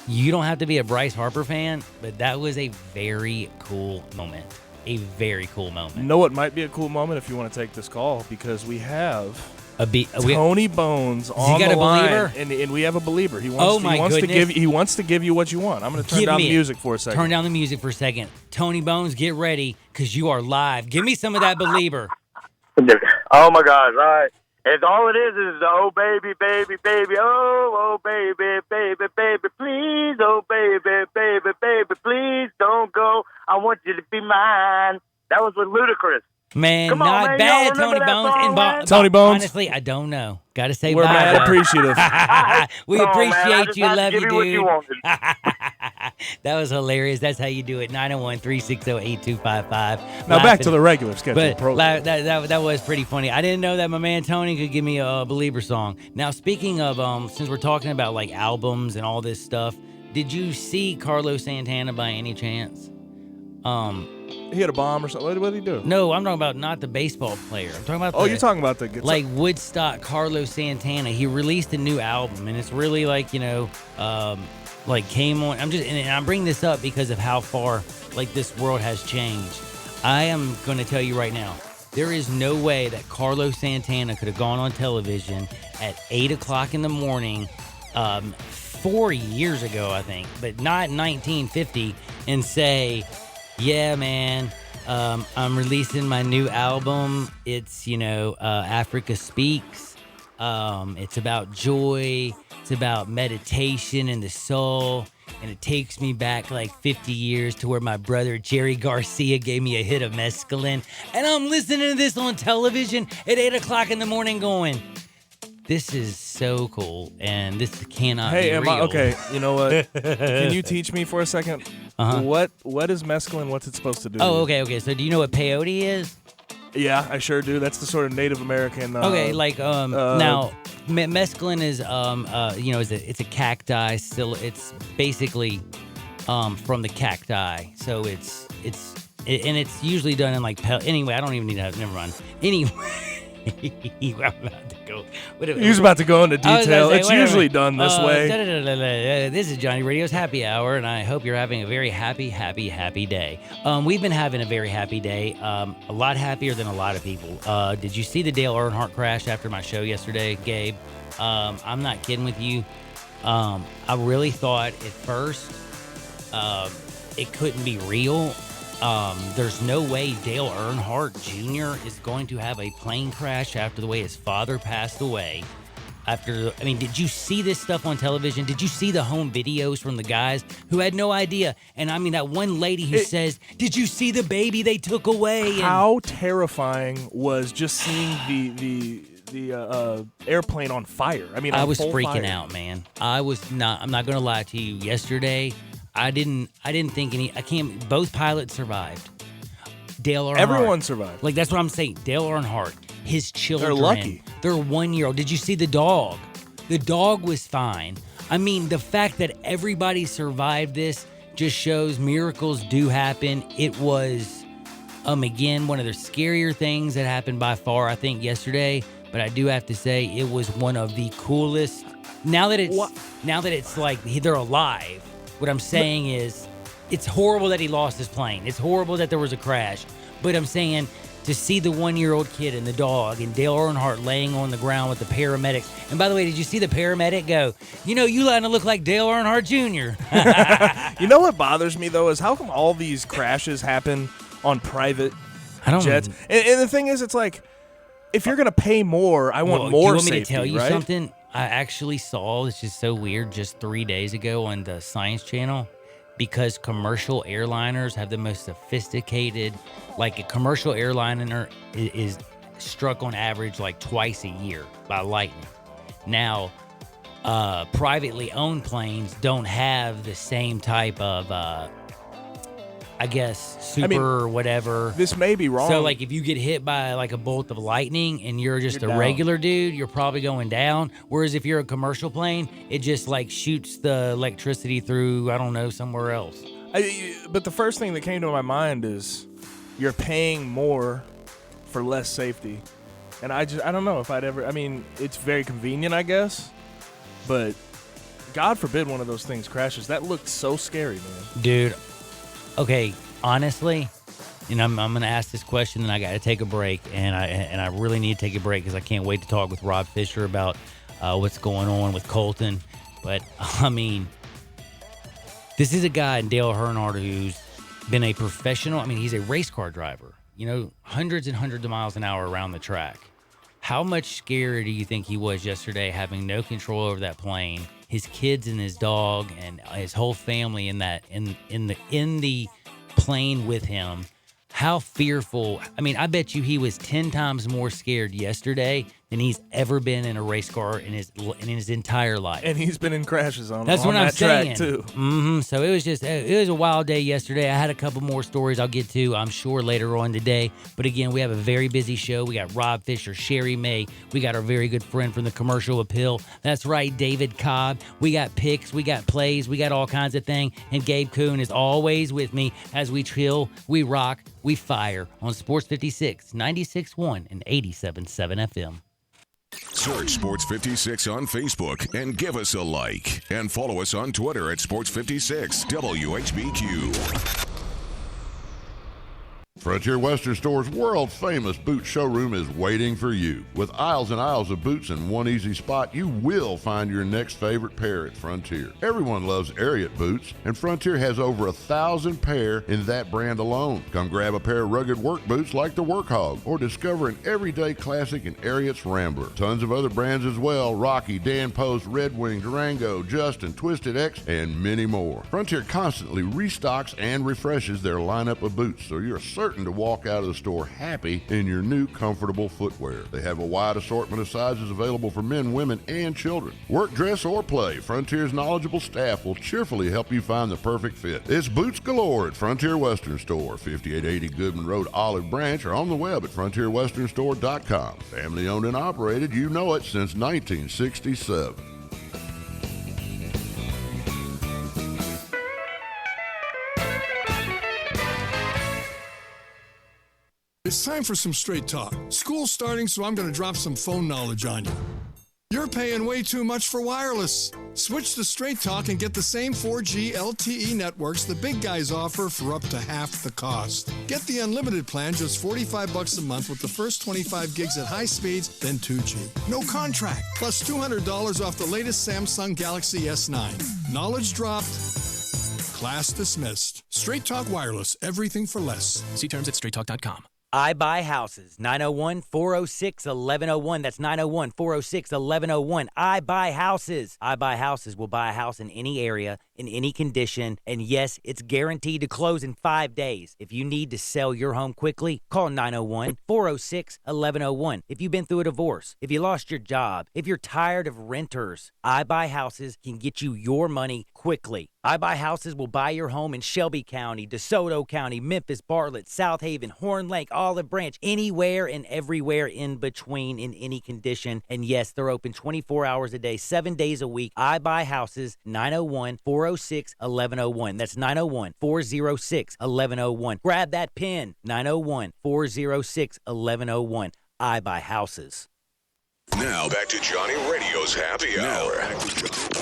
You don't have to be a Bryce Harper fan, but that was a very cool moment. A very cool moment. You know what might be a cool moment if you want to take this call? Because we have Tony Bones on got the a line, believer? and we have a believer. He wants, Oh, my goodness. he wants to give you what you want. I'm going to turn down the music for a second. Turn down the music for a second. Tony Bones, get ready because you are live. Give me some of that believer. Oh my gosh! All right, it's all it is the oh baby, baby, baby, oh baby, baby, baby, please, oh baby, baby, baby, please don't go. I want you to be mine. That was with Ludacris. Man, Come on, not man. bad, Y'all remember Tony that Bones. song, And man? Tony Bones. Honestly, I don't know. Got to say We're bye. mad bro. appreciative. We Come on, man. I appreciate just you. had to Love give you, you what dude. you wanted. That was hilarious. That's how you do it. 901-360-8255. Now back to the regular schedule But program. that was pretty funny. I didn't know that my man Tony could give me a believer song. Now, speaking of, since we're talking about like albums and all this stuff, did you see Carlos Santana by any chance? He hit a bomb or something. What did he do? No, I'm talking about not the baseball player. I'm talking about You're talking about the guitar. like Woodstock Carlos Santana. He released a new album, and it's really like like came on. And I'm bringing this up because of how far like this world has changed. I am going to tell you right now, there is no way that Carlos Santana could have gone on television at 8:00 in the morning, 4 years ago, I think, but not 1950, and say, "Yeah, man, I'm releasing my new album. It's Africa Speaks. It's about joy. It's about meditation and the soul." And it takes me back like 50 years to where my brother Jerry Garcia gave me a hit of mescaline. And I'm listening to this on television at 8:00 in the morning going, this is so cool. And this cannot be real. Okay, you know what? Can you teach me for a second? Uh-huh. What is mescaline? What's it supposed to do? Oh, okay. So do you know what peyote is? Yeah, I sure do. That's the sort of Native American. Now mescaline is it's a cacti. Still, it's basically from the cacti. So it's usually done in like anyway. I don't even need to. Never mind. Anyway. I'm about to go. He was about to go into detail. It's usually done this way. This is Johnny Radio's Happy Hour, and I hope you're having a very happy, happy, happy day. We've been having a very happy day, a lot happier than a lot of people. Did you see the Dale Earnhardt crash after my show yesterday, Gabe? I'm not kidding with you. I really thought at first it couldn't be real. There's no way Dale Earnhardt Jr. is going to have a plane crash after the way his father passed away. Did you see this stuff on television? Did you see the home videos from the guys who had no idea? And that one lady who says, "Did you see the baby they took away?" How terrifying was just seeing the airplane on fire? I was freaking out, man. I'm not going to lie to you. Yesterday, I didn't think both pilots survived. Dale Earnhardt. Everyone survived. Like, that's what I'm saying. Dale Earnhardt, his children. They're lucky. They're 1 year old. Did you see the dog? The dog was fine. The fact that everybody survived this just shows miracles do happen. It was, again, one of the scarier things that happened by far, I think, yesterday. But I do have to say, it was one of the coolest. Now that it's like they're alive. What I'm saying is, it's horrible that he lost his plane. It's horrible that there was a crash. But I'm saying, to see the 1 year old kid and the dog and Dale Earnhardt laying on the ground with the paramedics. And by the way, did you see the paramedic go, you letting to look like Dale Earnhardt Jr.? You know what bothers me, though, is how come all these crashes happen on private jets? And the thing is, it's like, if you're going to pay more, I want more safety, do you want me to tell you right? something? I actually saw, this is so weird, just 3 days ago on the Science Channel, because commercial airliners have the most sophisticated, like a commercial airliner is struck on average like twice a year by lightning. Now, privately owned planes don't have the same type of, super whatever. This may be wrong. So, like, if you get hit by, like, a bolt of lightning and you're just a down. regular dude, you're probably going down. Whereas if you're a commercial plane, it just, like, shoots the electricity through, I don't know, somewhere else. But the first thing that came to my mind is you're paying more for less safety. And I don't know if I'd ever, it's very convenient, I guess. But God forbid one of those things crashes. That looked so scary, man. Dude. Okay, honestly, and I'm going to ask this question, and I got to take a break, and I really need to take a break because I can't wait to talk with Rob Fisher about what's going on with Colton. But I mean, this is a guy in Dale Earnhardt who's been a professional. I mean, he's a race car driver. You know, hundreds and hundreds of miles an hour around the track. How much scarier do you think he was yesterday, having no control over that plane, his kids and his dog and his whole family in the plane with him? How fearful. I mean, I bet you he was 10 times more scared yesterday than he's ever been in a race car in his entire life. And he's been in crashes on That's what I'm that track saying. too. So it was a wild day yesterday. I had a couple more stories I'll get to, I'm sure, later on today. But again, we have a very busy show. We got Rob Fisher, Sherry May. We got our very good friend from the Commercial Appeal. That's right, David Cobb. We got picks. We got plays. We got all kinds of things. And Gabe Kuhn is always with me as we chill, we rock, we fire on Sports 56, 96.1 and 87.7 FM. Search Sports 56 on Facebook and give us a like. And follow us on Twitter at Sports 56 WHBQ. Frontier Western Store's world-famous boot showroom is waiting for you. With aisles and aisles of boots in one easy spot, you will find your next favorite pair at Frontier. Everyone loves Ariat boots, and Frontier has over 1,000 pair in that brand alone. Come grab a pair of rugged work boots like the Workhog, or discover an everyday classic in Ariat's Rambler. Tons of other brands as well: Rocky, Dan Post, Red Wing, Durango, Justin, Twisted X, and many more. Frontier constantly restocks and refreshes their lineup of boots, so you're certain to walk out of the store happy in your new comfortable footwear. They have a wide assortment of sizes available for men, women, and children. Work, dress, or play, Frontier's knowledgeable staff will cheerfully help you find the perfect fit. It's boots galore at Frontier Western Store, 5880 Goodman Road, Olive Branch, or on the web at frontierwesternstore.com. Family owned and operated, you know it, since 1967. It's time for some straight talk. School's starting, so I'm going to drop some phone knowledge on you. You're paying way too much for wireless. Switch to Straight Talk and get the same 4G LTE networks the big guys offer for up to half the cost. Get the unlimited plan, just $45 a month with the first 25 gigs at high speeds, then 2G. No contract, plus $200 off the latest Samsung Galaxy S9. Knowledge dropped. Class dismissed. Straight Talk Wireless, everything for less. See terms at straighttalk.com. I Buy Houses, 901-406-1101. That's 901-406-1101. I Buy Houses. I Buy Houses will buy a house in any area, in any condition, and yes, it's guaranteed to close in 5 days. If you need to sell your home quickly, call 901-406-1101. If you've been through a divorce, if you lost your job, if you're tired of renters, I Buy Houses can get you your money quickly. I Buy Houses will buy your home in Shelby County, DeSoto County, Memphis, Bartlett, South Haven, Horn Lake, Olive Branch, anywhere and everywhere in between, in any condition. And yes, they're open 24 hours a day, 7 days a week. I Buy Houses, 901-406-1101. That's 901-406-1101. Grab that pen, 901-406-1101. I Buy Houses. Now back to Johnny Radio's Happy Hour.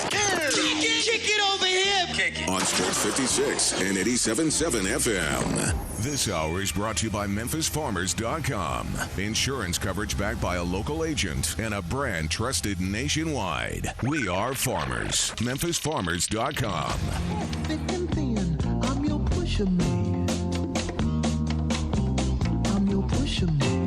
Kick it over here. Kick it. On Sports 56 and 87.7 FM. This hour is brought to you by MemphisFarmers.com. Insurance coverage backed by a local agent and a brand trusted nationwide. We are farmers. MemphisFarmers.com. Thick and thin, I'm your pusher man. I'm your pusher man.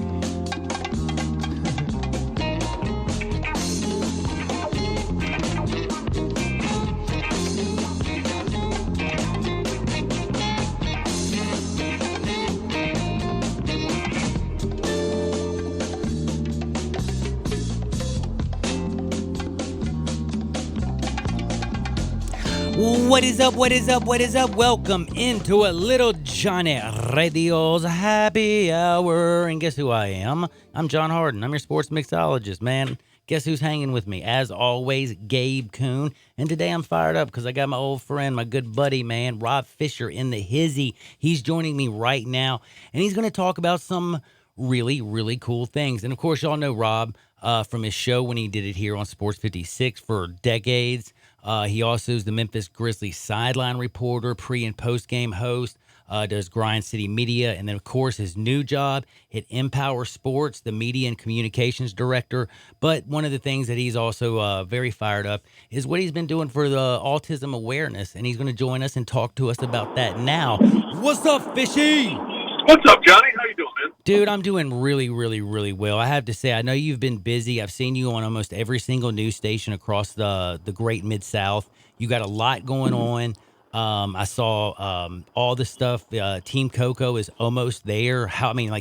What is up, what is up, what is up? Welcome into a little Johnny Radio's Happy Hour. And guess who I am? I'm John Harden. I'm your sports mixologist, man. Guess who's hanging with me? As always, Gabe Kuhn. And today I'm fired up because I got my old friend, my good buddy, man, Rob Fisher in the hizzy. He's joining me right now, and he's going to talk about some really, really cool things. And, of course, y'all know Rob from his show when he did it here on Sports 56 for decades. He also is the Memphis Grizzlies sideline reporter, pre- and post-game host. does Grind City Media, and then, of course, his new job at Empower Sports, the media and communications director. But one of the things that he's also very fired up is what he's been doing for the autism awareness, and he's going to join us and talk to us about that now. What's up, Fishy? What's up, Johnny? How you doing, man? Dude, I'm doing really, really, really well. I have to say, I know you've been busy. I've seen you on almost every single news station across the great Mid-South. You got a lot going on. I saw all the stuff. Team Coco is almost there.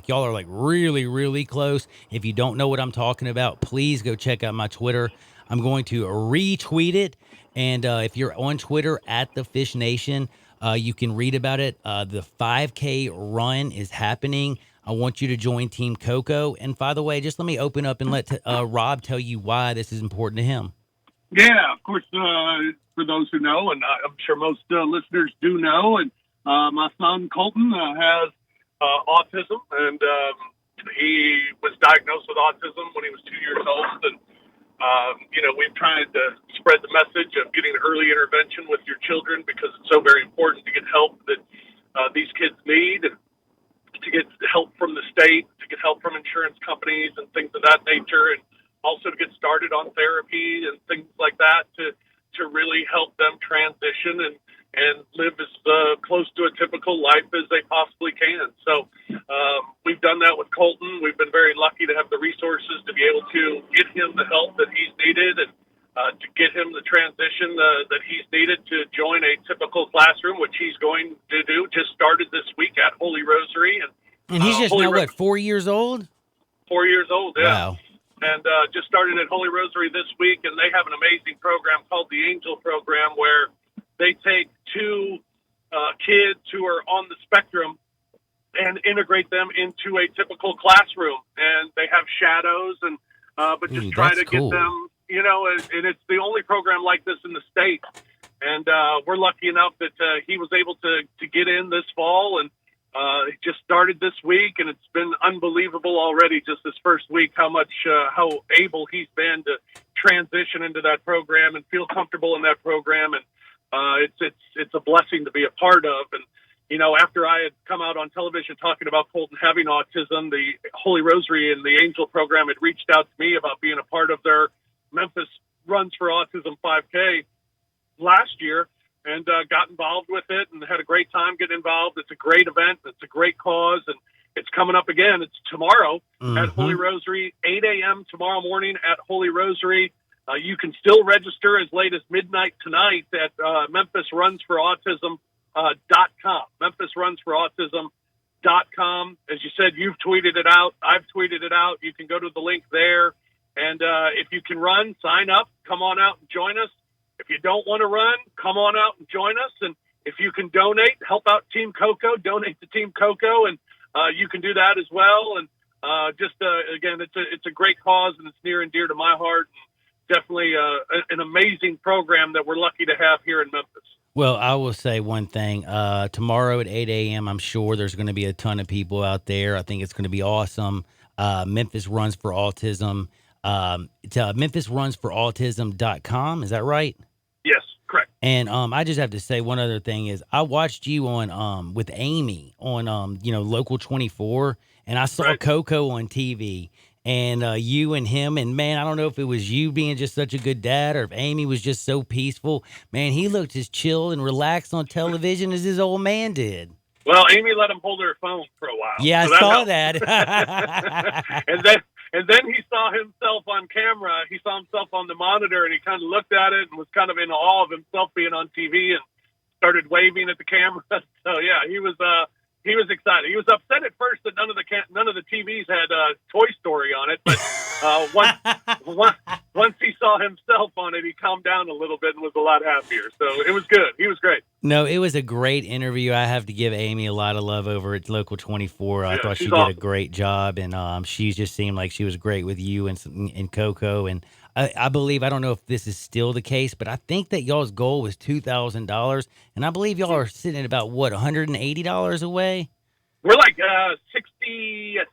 Y'all are like really, really close. If you don't know what I'm talking about, please go check out my Twitter. I'm going to retweet it. And if you're on Twitter at the Fish Nation, you can read about it. The 5K run is happening. I want you to join Team Coco. And by the way, just let me open up and let Rob tell you why this is important to him. Yeah, of course, for those who know, and I'm sure most listeners do know, and my son Colton has autism, and he was diagnosed with autism when he was 2 years old. And, we've tried to spread the message of getting early intervention with your children because it's so very important to get help that these kids need, and to get help from the state, to get help from insurance companies and things of that nature, and also to get started on therapy and things like that to really help them transition and live as close to a typical life as they possibly can. So we've done that with Colton. We've been very lucky to have the resources to be able to get him the help that he's needed and to get him the transition that he's needed to join a typical classroom, which he's going to do. Just started this week at Holy Rosary. And he's just now, 4 years old? 4 years old, yeah. Wow. And just started at Holy Rosary this week, and they have an amazing program called the Angel Program, where they take two kids who are on the spectrum and integrate them into a typical classroom. And they have shadows, and but just try to get them, and it's the only program like this in the state. And we're lucky enough that he was able to get in this fall, and it just started this week, and it's been unbelievable already just this first week how able he's been to transition into that program and feel comfortable in that program. And it's a blessing to be a part of. And, after I had come out on television talking about Colton having autism, the Holy Rosary and the Angel Program had reached out to me about being a part of their Memphis Runs for Autism 5K last year. And got involved with it and had a great time getting involved. It's a great event. It's a great cause. And it's coming up again. It's tomorrow at Holy Rosary, 8 a.m. tomorrow morning at Holy Rosary. You can still register as late as midnight tonight at MemphisRunsForAutism.com. MemphisRunsForAutism.com. As you said, you've tweeted it out. I've tweeted it out. You can go to the link there. And if you can run, sign up. Come on out and join us. If you don't want to run, come on out and join us. And if you can donate, help out Team Coco, donate to Team Coco, and you can do that as well. And again, it's a great cause, and it's near and dear to my heart. And definitely an amazing program that we're lucky to have here in Memphis. Well, I will say one thing. Tomorrow at 8 a.m., I'm sure there's going to be a ton of people out there. I think it's going to be awesome. Memphis Runs for Autism. It's MemphisRunsForAutism.com. Is that right? Yes, correct. And I just have to say one other thing is I watched you on with Amy on Local 24, and I saw Coco on TV, and you and him, and man, I don't know if it was you being just such a good dad or if Amy was just so peaceful. Man, he looked as chill and relaxed on television as his old man did. Well, Amy let him hold her phone for a while. Yeah, so I saw that. And then he saw himself on camera. He saw himself on the monitor, and he kind of looked at it and was kind of in awe of himself being on TV and started waving at the camera. So yeah, he was excited. He was upset at first that none of the TVs had Toy Story on it, but once he saw himself on it, he calmed down a little bit and was a lot happier. So it was good. He was great. No, it was a great interview. I have to give Amy a lot of love over at Local 24. I thought she did a great job, and she just seemed like she was great with you and Coco. And I believe, I don't know if this is still the case, but I think that y'all's goal was $2,000, and I believe y'all are sitting at about, what, $180 away? We're like $68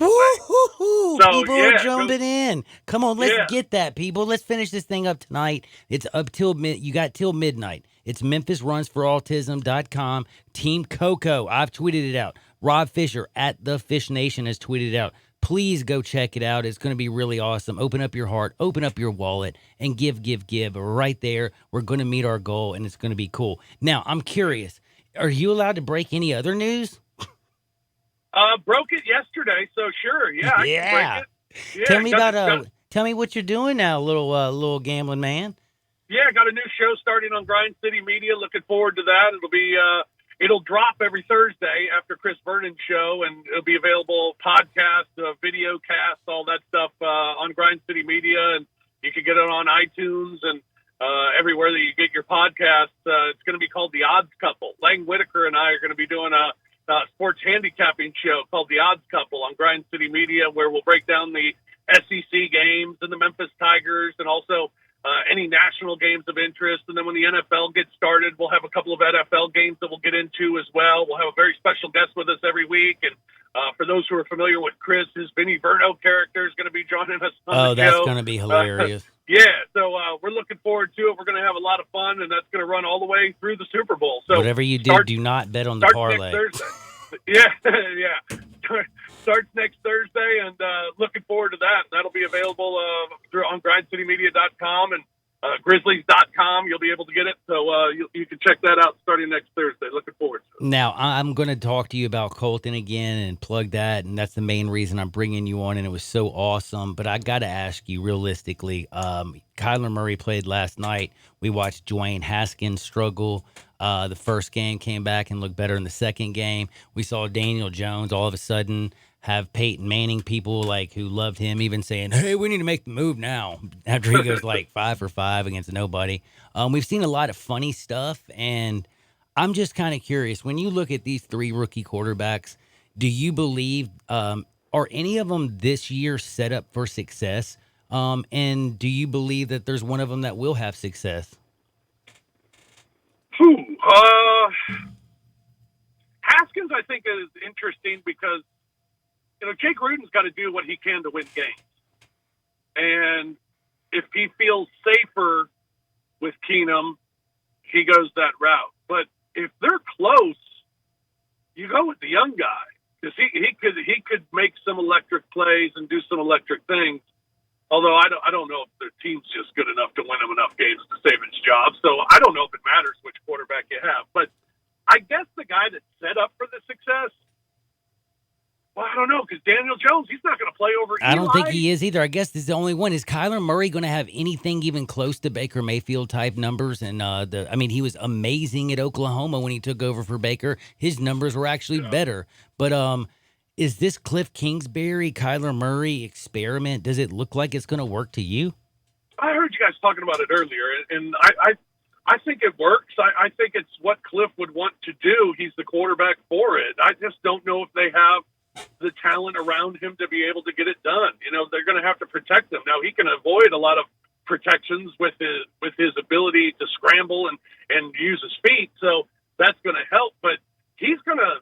away. So, people are jumping in. Come on, let's get that, people. Let's finish this thing up tonight. It's up till you got till midnight. It's MemphisRunsForAutism.com. Team Coco. I've tweeted it out. Rob Fisher at The Fish Nation has tweeted it out. Please go check it out. It's going to be really awesome. Open up your heart, open up your wallet, and give. Right there, we're going to meet our goal, and it's going to be cool. Now, I'm curious. Are you allowed to break any other news? Broke it yesterday, so sure. Yeah, I can break it. Yeah, tell me what you're doing now, little gambling man. Yeah, got a new show starting on Grind City Media. Looking forward to that. It'll drop every Thursday after Chris Vernon's show, and it'll be available podcast, video cast, all that stuff on Grind City Media, and you can get it on iTunes and everywhere that you get your podcasts. It's going to be called The Odds Couple. Lang Whitaker and I are going to be doing a sports handicapping show called The Odds Couple on Grind City Media, where we'll break down the SEC games and the Memphis Tigers, and also any national games of interest. And then when the NFL gets started, we'll have a couple of NFL games that we'll get into as well. We'll have a very special guest with us every week. And for those who are familiar with Chris, his Vinny Verno character is going to be joining us on the show. Oh, that's going to be hilarious. So we're looking forward to it. We're going to have a lot of fun, and that's going to run all the way through the Super Bowl. So whatever you do, do not bet on the parlay. Next Thursday. Yeah. Starts next Thursday, and looking forward to that. That'll be available on grindcitymedia.com and grizzlies.com. You'll be able to get it, so you can check that out starting next Thursday. Looking forward to it. Now, I'm going to talk to you about Colton again and plug that, and that's the main reason I'm bringing you on, and it was so awesome. But I got to ask you realistically, Kyler Murray played last night. We watched Dwayne Haskins struggle. The first game, came back and looked better in the second game. We saw Daniel Jones all of a sudden have Peyton Manning people who loved him even saying, hey, we need to make the move now, after he goes 5 for 5 against nobody. We've seen a lot of funny stuff, and I'm just kind of curious. When you look at these three rookie quarterbacks, do you believe are any of them this year set up for success? And do you believe that there's one of them that will have success? Haskins, I think, is interesting because Jay Gruden's got to do what he can to win games. And if he feels safer with Keenum, he goes that route. But if they're close, you go with the young guy, because he could make some electric plays and do some electric things. Although I don't know if their team's just good enough to win him enough games to save his job. So I don't know if it matters which quarterback you have. But I guess the guy that's set up for the success, well, I don't know, because Daniel Jones, he's not going to play over Eli. I don't think he is either. I guess this is the only one. Is Kyler Murray going to have anything even close to Baker Mayfield type numbers? And he was amazing at Oklahoma when he took over for Baker. His numbers were actually better. But is this Cliff Kingsbury, Kyler Murray experiment, does it look like it's going to work to you? I heard you guys talking about it earlier, and I think it works. I think it's what Cliff would want to do. He's the quarterback for it. I just don't know if they have the talent around him to be able to get it done. They're going to have to protect him. Now, he can avoid a lot of protections with his ability to scramble and use his feet, so that's going to help. But he's going to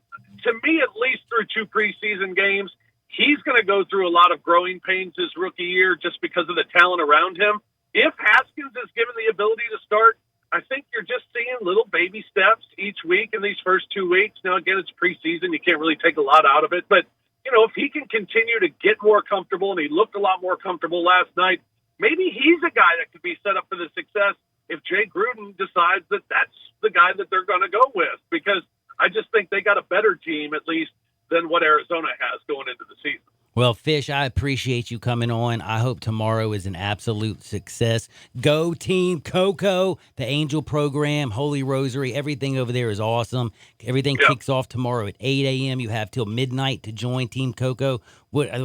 me, at least through 2 preseason games, he's going to go through a lot of growing pains his rookie year just because of the talent around him. If Haskins is given the ability to start, I think you're just seeing little baby steps each week in these first 2 weeks. Now, again, it's preseason. You can't really take a lot out of it. But, if he can continue to get more comfortable, and he looked a lot more comfortable last night, maybe he's a guy that could be set up for the success if Jay Gruden decides that that's the guy that they're going to go with. Because I just think they got a better team, at least, than what Arizona has going into the season. Well, Fish, I appreciate you coming on. I hope tomorrow is an absolute success. Go Team Coco, the Angel program, Holy Rosary, everything over there is awesome. Everything kicks off tomorrow at 8 a.m. You have till midnight to join Team Coco. Or you can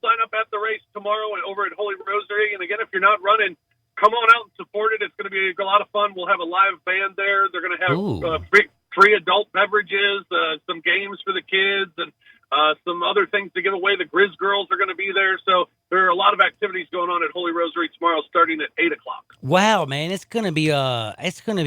sign up at the race tomorrow over at Holy Rosary. And again, if you're not running, come on out and support it. It's going to be a lot of fun. We'll have a live band there. They're going to have free adult beverages, some games for the kids, and some other things to give away. The Grizz girls are going to be there. So there are a lot of activities going on at Holy Rosary tomorrow starting at 8 o'clock. Wow, man. It's going to be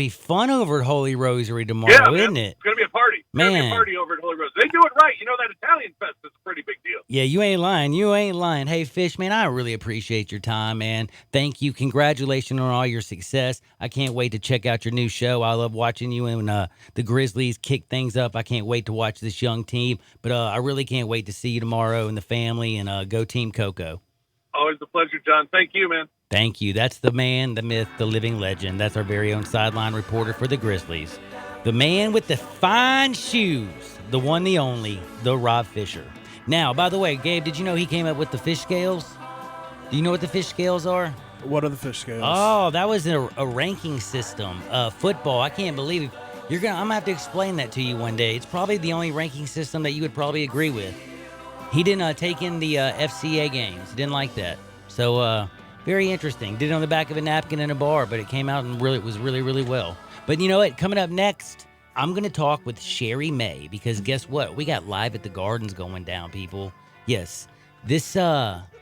fun over at Holy Rosary tomorrow, isn't it? It's going to be a party. It's going to be a party over at Holy Rosary. They do it right. That Italian fest is pretty pretty big deal. Yeah, you ain't lying. You ain't lying. Hey, Fish, man, I really appreciate your time, man. Thank you. Congratulations on all your success. I can't wait to check out your new show. I love watching you and the Grizzlies kick things up. I can't wait to watch this young team. But I really can't wait to see you tomorrow and the family, and go Team Coco. Always a pleasure, John. Thank you, man. Thank you. That's the man, the myth, the living legend. That's our very own sideline reporter for the Grizzlies. The man with the fine shoes, the one, the only, the Rob Fisher. Now, by the way, Gabe, did you know he came up with the fish scales? Do you know what the fish scales are? What are the fish scales? Oh, that was a ranking system. Football. I can't believe it. I'm gonna have to explain that to you one day. It's probably the only ranking system that you would probably agree with. He didn't take in the FCA games. He didn't like that. So very interesting. Did it on the back of a napkin in a bar, but it came out and it was really, really well. But you know what? Coming up next, I'm going to talk with Sherry May, because guess what? We got Live at the Gardens going down, people. Yes. This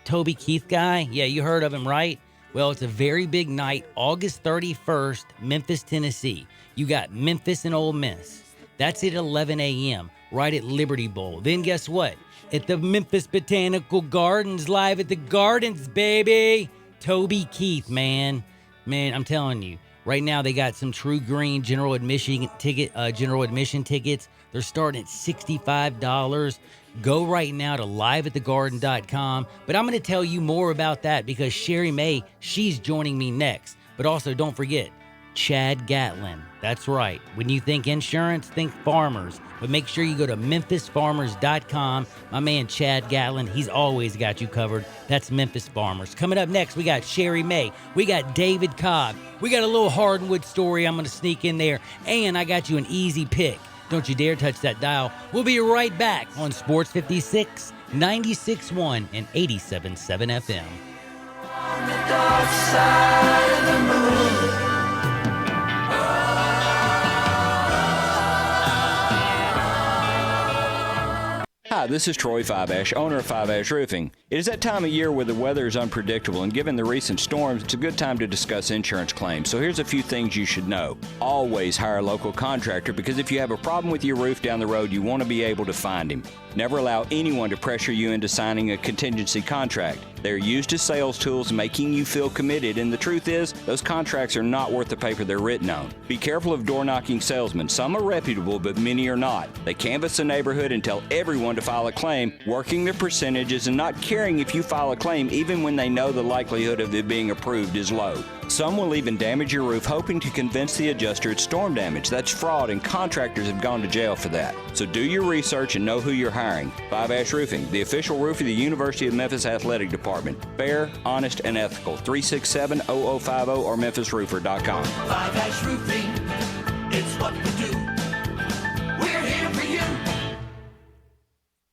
Toby Keith guy, yeah, you heard of him, right? Well, it's a very big night, August 31st, Memphis, Tennessee. You got Memphis and Ole Miss. That's at 11 a.m., right at Liberty Bowl. Then guess what? At the Memphis Botanical Gardens, Live at the Gardens, baby. Toby Keith, man. Man, I'm telling you. Right now, they got some True Green general admission tickets. They're starting at $65. Go right now to liveatthegarden.com. But I'm going to tell you more about that because Sherry May, she's joining me next. But also, don't forget, Chad Gatlin. That's right. When you think insurance, think farmers. But make sure you go to memphisfarmers.com. My man Chad Gatlin, he's always got you covered. That's Memphis Farmers. Coming up next, we got Sherry May. We got David Cobb. We got a little Hardwood story I'm going to sneak in there. And I got you an easy pick. Don't you dare touch that dial. We'll be right back on Sports 56, 96.1, and 87.7 FM. On the dark side of the moon. Hi, this is Troy Five-Ash, owner of Five-Ash Roofing. It is that time of year where the weather is unpredictable, and given the recent storms, it's a good time to discuss insurance claims. So here's a few things you should know. Always hire a local contractor, because if you have a problem with your roof down the road, you want to be able to find him. Never allow anyone to pressure you into signing a contingency contract. They're used as sales tools, making you feel committed, and the truth is, those contracts are not worth the paper they're written on. Be careful of door-knocking salesmen. Some are reputable, but many are not. They canvass the neighborhood and tell everyone to file a claim, working their percentages and not caring if you file a claim even when they know the likelihood of it being approved is low. Some will even damage your roof, hoping to convince the adjuster it's storm damage. That's fraud, and contractors have gone to jail for that. So do your research and know who you're hiring. Five-Ash Roofing, the official roof of the University of Memphis Athletic Department. Fair, honest, and ethical. 367-0050 or memphisroofer.com. Five-Ash Roofing, it's what we do. We're here for you.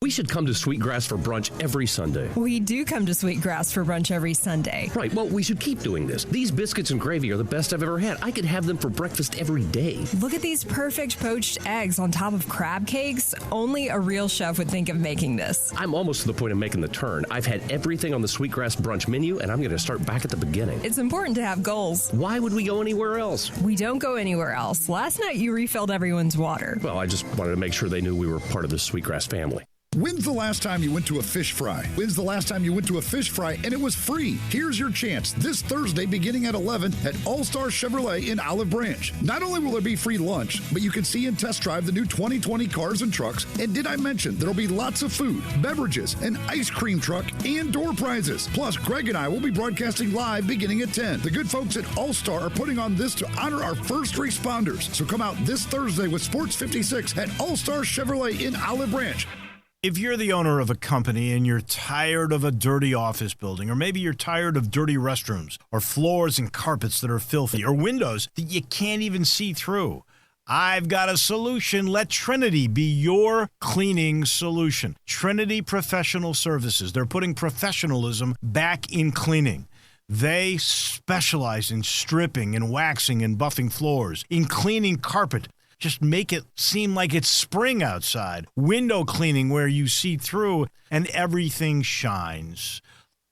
We should come to Sweetgrass for brunch every Sunday. We do come to Sweetgrass for brunch every Sunday. Right, well, we should keep doing this. These biscuits and gravy are the best I've ever had. I could have them for breakfast every day. Look at these perfect poached eggs on top of crab cakes. Only a real chef would think of making this. I'm almost to the point of making the turn. I've had everything on the Sweetgrass brunch menu, and I'm going to start back at the beginning. It's important to have goals. Why would we go anywhere else? We don't go anywhere else. Last night you refilled everyone's water. Well, I just wanted to make sure they knew we were part of the Sweetgrass family. When's the last time you went to a fish fry? When's the last time you went to a fish fry and it was free? Here's your chance this Thursday beginning at 11 at All-Star Chevrolet in Olive Branch. Not only will there be free lunch, but you can see and test drive the new 2020 cars and trucks. And did I mention there'll be lots of food, beverages, an ice cream truck, and door prizes. Plus, Greg and I will be broadcasting live beginning at 10. The good folks at All-Star are putting on this to honor our first responders. So come out this Thursday with Sports 56 at All-Star Chevrolet in Olive Branch. If you're the owner of a company and you're tired of a dirty office building, or maybe you're tired of dirty restrooms, or floors and carpets that are filthy, or windows that you can't even see through, I've got a solution. Let Trinity be your cleaning solution. Trinity Professional Services. They're putting professionalism back in cleaning. They specialize in stripping and waxing and buffing floors, in cleaning carpet. Just make it seem like it's spring outside. Window cleaning where you see through and everything shines.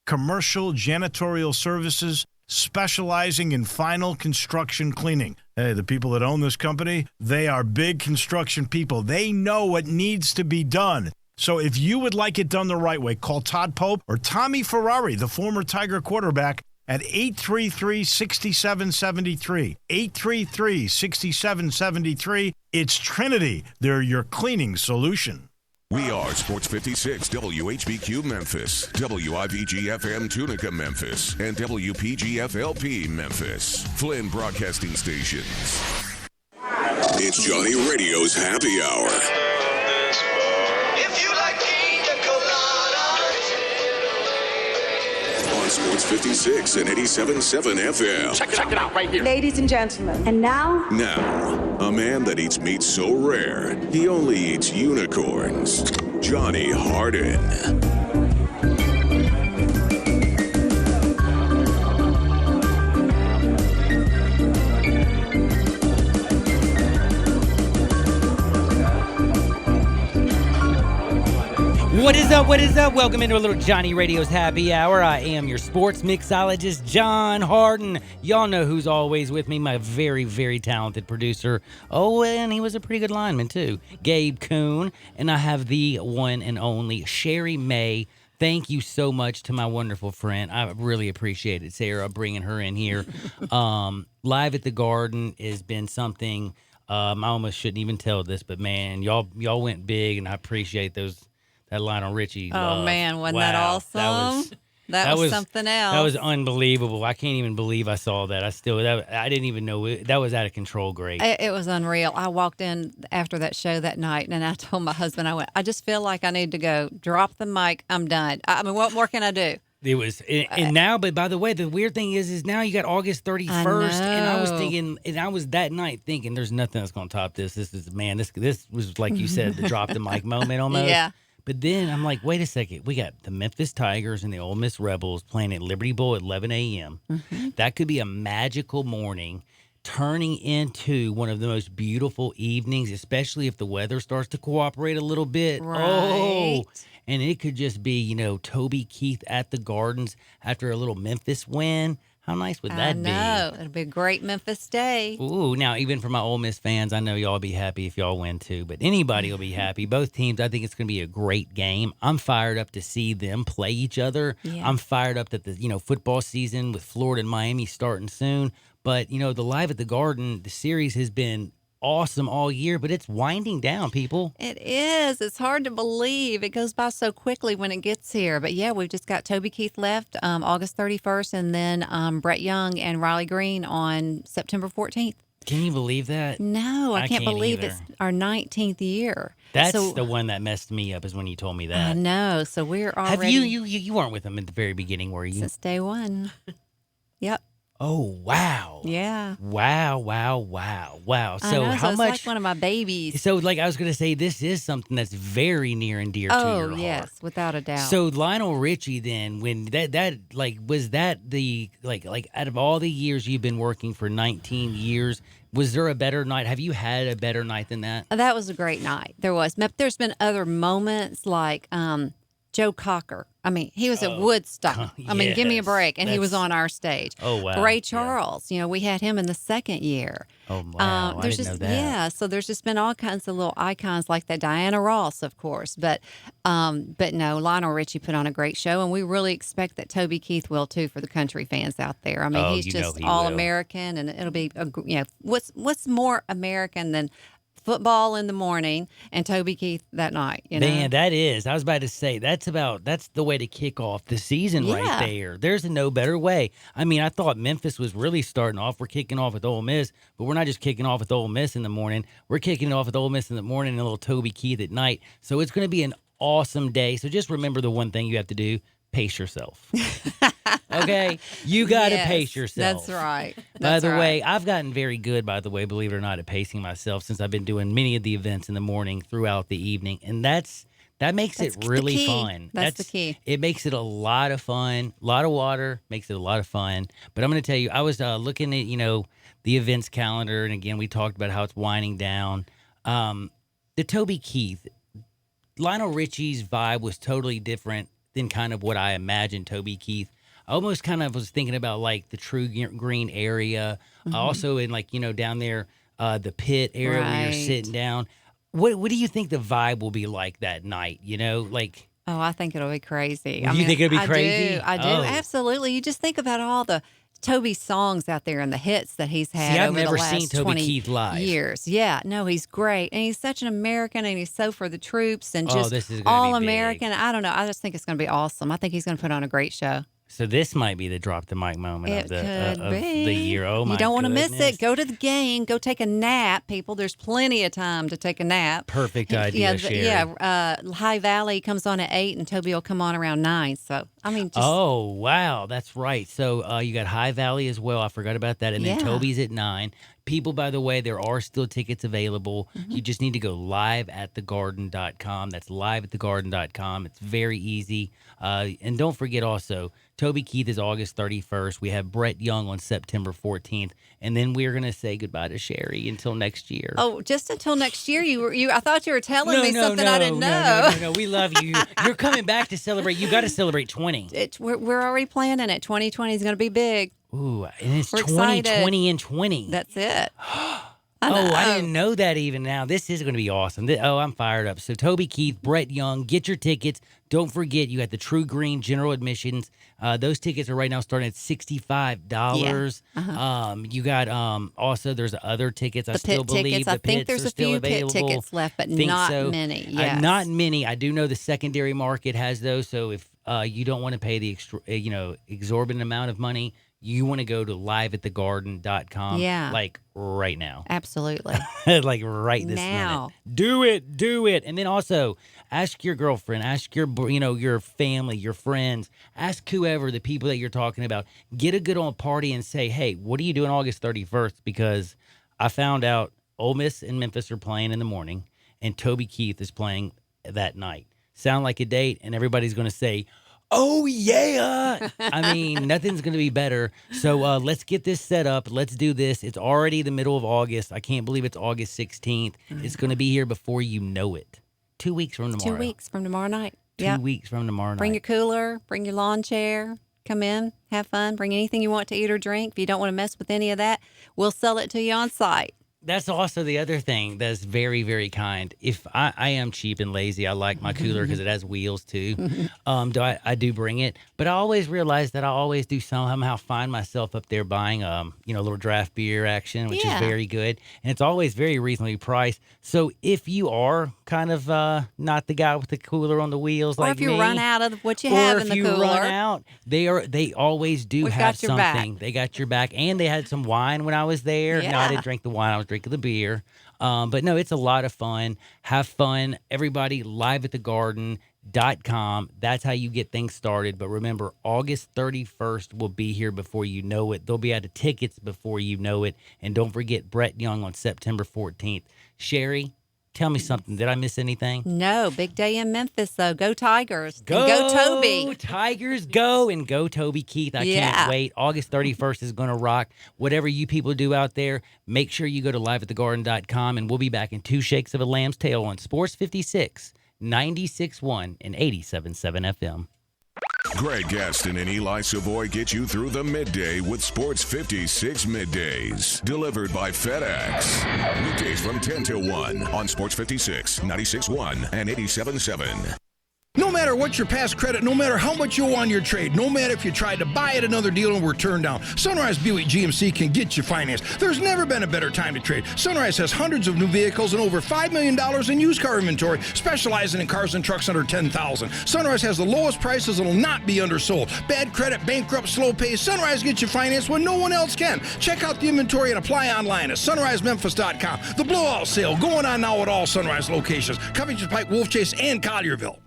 Commercial janitorial services specializing in final construction cleaning. Hey, the people that own this company, they are big construction people. They know what needs to be done. So if you would like it done the right way, call Todd Pope or Tommy Ferrari, the former Tiger quarterback, at 833-6773. 833-6773. It's Trinity. They're your cleaning solution. We are Sports 56 WHBQ Memphis, WIVG-FM Tunica Memphis, and WPG-FLP Memphis. Flynn Broadcasting Stations. It's Johnny Radio's Happy Hour. If you like pina coladas. On Sports 56 and 87.7 FM. Check it out right here. Ladies and gentlemen. And now? Now, a man that eats meat so rare, he only eats unicorns. Johnny Harden. What is up? What is up? Welcome into a little Johnny Radio's Happy Hour. I am your sports mixologist, John Harden. Y'all know who's always with me, my very, very talented producer. Oh, and he was a pretty good lineman, too, Gabe Kuhn. And I have the one and only Sherry May. Thank you so much to my wonderful friend. I really appreciate it, Sarah, bringing her in here. Live at the Garden has been something. I almost shouldn't even tell this, but, man, y'all went big, and I appreciate that Lionel Richie. Oh, man, wasn't that awesome? That was something else. That was unbelievable. I can't even believe I saw that. I didn't even know that was out of control great. It was unreal. I walked in after that show that night, and I told my husband, I just feel like I need to go. Drop the mic. I'm done. I mean, what more can I do? It was, and now, but by the way, the weird thing is now you got August 31st, and I was thinking, and I was that night thinking, there's nothing that's going to top this. This is, man, this was like you said, the drop the mic moment almost. Yeah. But then I'm like, wait a second. We got the Memphis Tigers and the Ole Miss Rebels playing at Liberty Bowl at 11 a.m. Mm-hmm. That could be a magical morning turning into one of the most beautiful evenings, especially if the weather starts to cooperate a little bit. Right. Oh, and it could just be, Toby Keith at the Gardens after a little Memphis win. How nice would that be? I know. It'll be a great Memphis day. Ooh, now, even for my Ole Miss fans, I know y'all will be happy if y'all win too, but anybody will be happy. Both teams, I think it's going to be a great game. I'm fired up to see them play each other. Yeah. I'm fired up that the, football season with Florida and Miami starting soon. But, the Live at the Garden, the series has been awesome all year, but it's winding down, people. It is. It's hard to believe. It goes by so quickly when it gets here. But yeah, we've just got Toby Keith left August 31st, and then Brett Young and Riley Green on September 14th. Can you believe that? No, I can't believe either. It's our 19th year. That's the one that messed me up, is when you told me that. I know. So we're already. Have you weren't with them at the very beginning, were you? Since day one. Yep. Oh, wow. Yeah. Wow. So how it's much? Like one of my babies. So I was going to say, this is something that's very near and dear to your heart. Oh, yes, without a doubt. So Lionel Richie, then, when was that the out of all the years you've been working for 19 years, was there a better night? Have you had a better night than that? That was a great night. There was. There's been other moments like Joe Cocker. I mean, he was at Woodstock. I mean, give me a break. And he was on our stage. Oh, wow. Ray Charles. Yeah. We had him in the second year. Oh, wow. I didn't know that. Yeah. So there's just been all kinds of little icons like that. Diana Ross, of course. But no, Lionel Richie put on a great show. And we really expect that Toby Keith will, too, for the country fans out there. I mean, he's just all-American. And it'll be, what's more American than football in the morning and Toby Keith that night, Man, that is. I was about to say, that's the way to kick off the season right there. There's no better way. I mean, I thought Memphis was really starting off. We're kicking off with Ole Miss, but we're not just kicking off with Ole Miss in the morning. We're kicking off with Ole Miss in the morning and a little Toby Keith at night. So it's going to be an awesome day. So just remember the one thing you have to do: pace yourself. Okay? You got to pace yourself. That's right. By the way, I've gotten very good, believe it or not, at pacing myself since I've been doing many of the events in the morning throughout the evening. And that makes it really fun. That's the key. It makes it a lot of fun. A lot of water makes it a lot of fun. But I'm going to tell you, I was looking at, the events calendar. And again, we talked about how it's winding down. The Toby Keith, Lionel Richie's vibe was totally different than kind of what I imagined Toby Keith. I almost kind of was thinking about like the True Green area, also in down there, the pit area where you're sitting down. What do you think the vibe will be like that night? You know, like. Oh, I think it'll be crazy. You think it'll be crazy? I do. Oh. Absolutely. You just think about all the Toby songs out there and the hits that he's had See, I've over never the last seen Toby 20 Keith live. years. Yeah, no, he's great. And he's such an American, and he's so for the troops and Oh, just this is gonna all be big. American. I don't know. I just think it's going to be awesome. I think he's going to put on a great show. So this might be the drop the mic moment It of the could of be. the year. Oh my! You don't want to miss goodness. it. Go to the game. Go take a nap, people. There's plenty of time to take a nap. Perfect idea, Sherry. High Valley comes on at 8, and Toby will come on around 9. So I mean, just, Oh wow, that's right. So you got High Valley as well. I forgot about that, and then Yeah. Toby's at 9. People, by the way, there are still tickets available. Mm-hmm. You just need to go liveatthegarden.com. That's liveatthegarden.com. It's very easy. And don't forget also, Toby Keith is August 31st. We have Brett Young on September 14th. And then we're going to say goodbye to Sherry until next year. oh, just until next year. I thought you were telling me something I didn't know. No, we love you. You're coming back to celebrate. You got to celebrate 20. We're already planning it. 2020 is going to be big. Ooh, and it's We're 20, excited. 20, and 20. That's it. I didn't know that even now. This is going to be awesome. I'm fired up. So Toby Keith, Brett Young, get your tickets. Don't forget, you got the True Green general admissions. Those tickets are right now starting at $65. Yeah. You got also there's other tickets. I The still pit believe tickets. the I think pits there's are a still few pit available. tickets left, but Think not so. many. Yes. Not many. I do know the secondary market has those. So if you don't want to pay the exorbitant amount of money, you want to go to liveatthegarden.com. Yeah. Like right now. Absolutely. Like right this Now. minute. Do it. And then also ask your girlfriend, ask your your family, your friends, ask whoever, the people that you're talking about. Get a good old party and say, hey, what are you doing August 31st? Because I found out Ole Miss and Memphis are playing in the morning, and Toby Keith is playing that night. Sound like a date, and everybody's going to say, oh, yeah. I mean, nothing's going to be better. So let's get this set up. Let's do this. It's already the middle of August. I can't believe it's August 16th. It's going to be here before you know it. 2 weeks from tomorrow. 2 weeks from tomorrow night. 2 weeks from tomorrow night. Bring your cooler, bring your lawn chair, come in, have fun, bring anything you want to eat or drink. If you don't want to mess with any of that, we'll sell it to you on site. That's also the other thing that's very, very kind. If I am cheap and lazy, I like my cooler because it has wheels too. I do bring it, but I always realize that I always do somehow find myself up there buying a little draft beer action, which is very good, and it's always very reasonably priced. So if you are kind of not the guy with the cooler on the wheels, Or like if you me, run out of what you have in the cooler. Or if you run out, they always do We've have got your back. something. They got your back, and they had some wine when I was there. No, I didn't drink the wine. I was drinking the beer. But no, it's a lot of fun. Have fun. Everybody, liveatthegarden.com. That's how you get things started. But remember, August 31st will be here before you know it. They'll be out of tickets before you know it. And don't forget Brett Young on September 14th. Sherry, tell me something. Did I miss anything? No, big day in Memphis, though. Go Tigers. And go Toby. Tigers, go, and go Toby Keith. I can't wait. August 31st is going to rock. Whatever you people do out there, make sure you go to liveatthegarden.com, and we'll be back in 2 shakes of a lamb's tail on Sports 56, 96.1, and 87.7 FM. Greg Gaston and Eli Savoy get you through the midday with Sports 56 Middays. Delivered by FedEx. Weekdays from 10 till 1 on Sports 56, 96.1, and 87.7. No matter what your past credit, no matter how much you owe on your trade, no matter if you tried to buy at another deal and were turned down, Sunrise Buick GMC can get you financed. There's never been a better time to trade. Sunrise has hundreds of new vehicles and over $5 million in used car inventory, specializing in cars and trucks under $10,000. Sunrise has the lowest prices and will not be undersold. Bad credit, bankrupt, slow pay, Sunrise gets you financed when no one else can. Check out the inventory and apply online at sunrisememphis.com. The blowout sale going on now at all Sunrise locations, Covington Pike, Wolf Chase, and Collierville.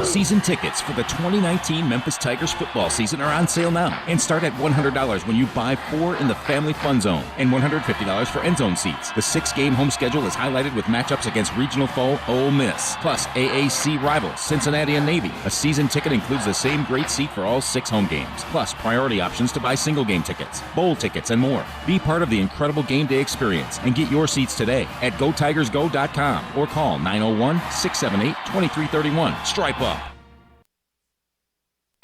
Season tickets for the 2019 Memphis Tigers football season are on sale now and start at $100 when you buy 4 in the Family Fun Zone and $150 for end zone seats. The 6-game home schedule is highlighted with matchups against regional foe Ole Miss, plus AAC rivals Cincinnati and Navy. A season ticket includes the same great seat for all 6 home games, plus priority options to buy single game tickets, bowl tickets, and more. Be part of the incredible game day experience and get your seats today at GoTigersGo.com or call 901-678-2331. Stripe up.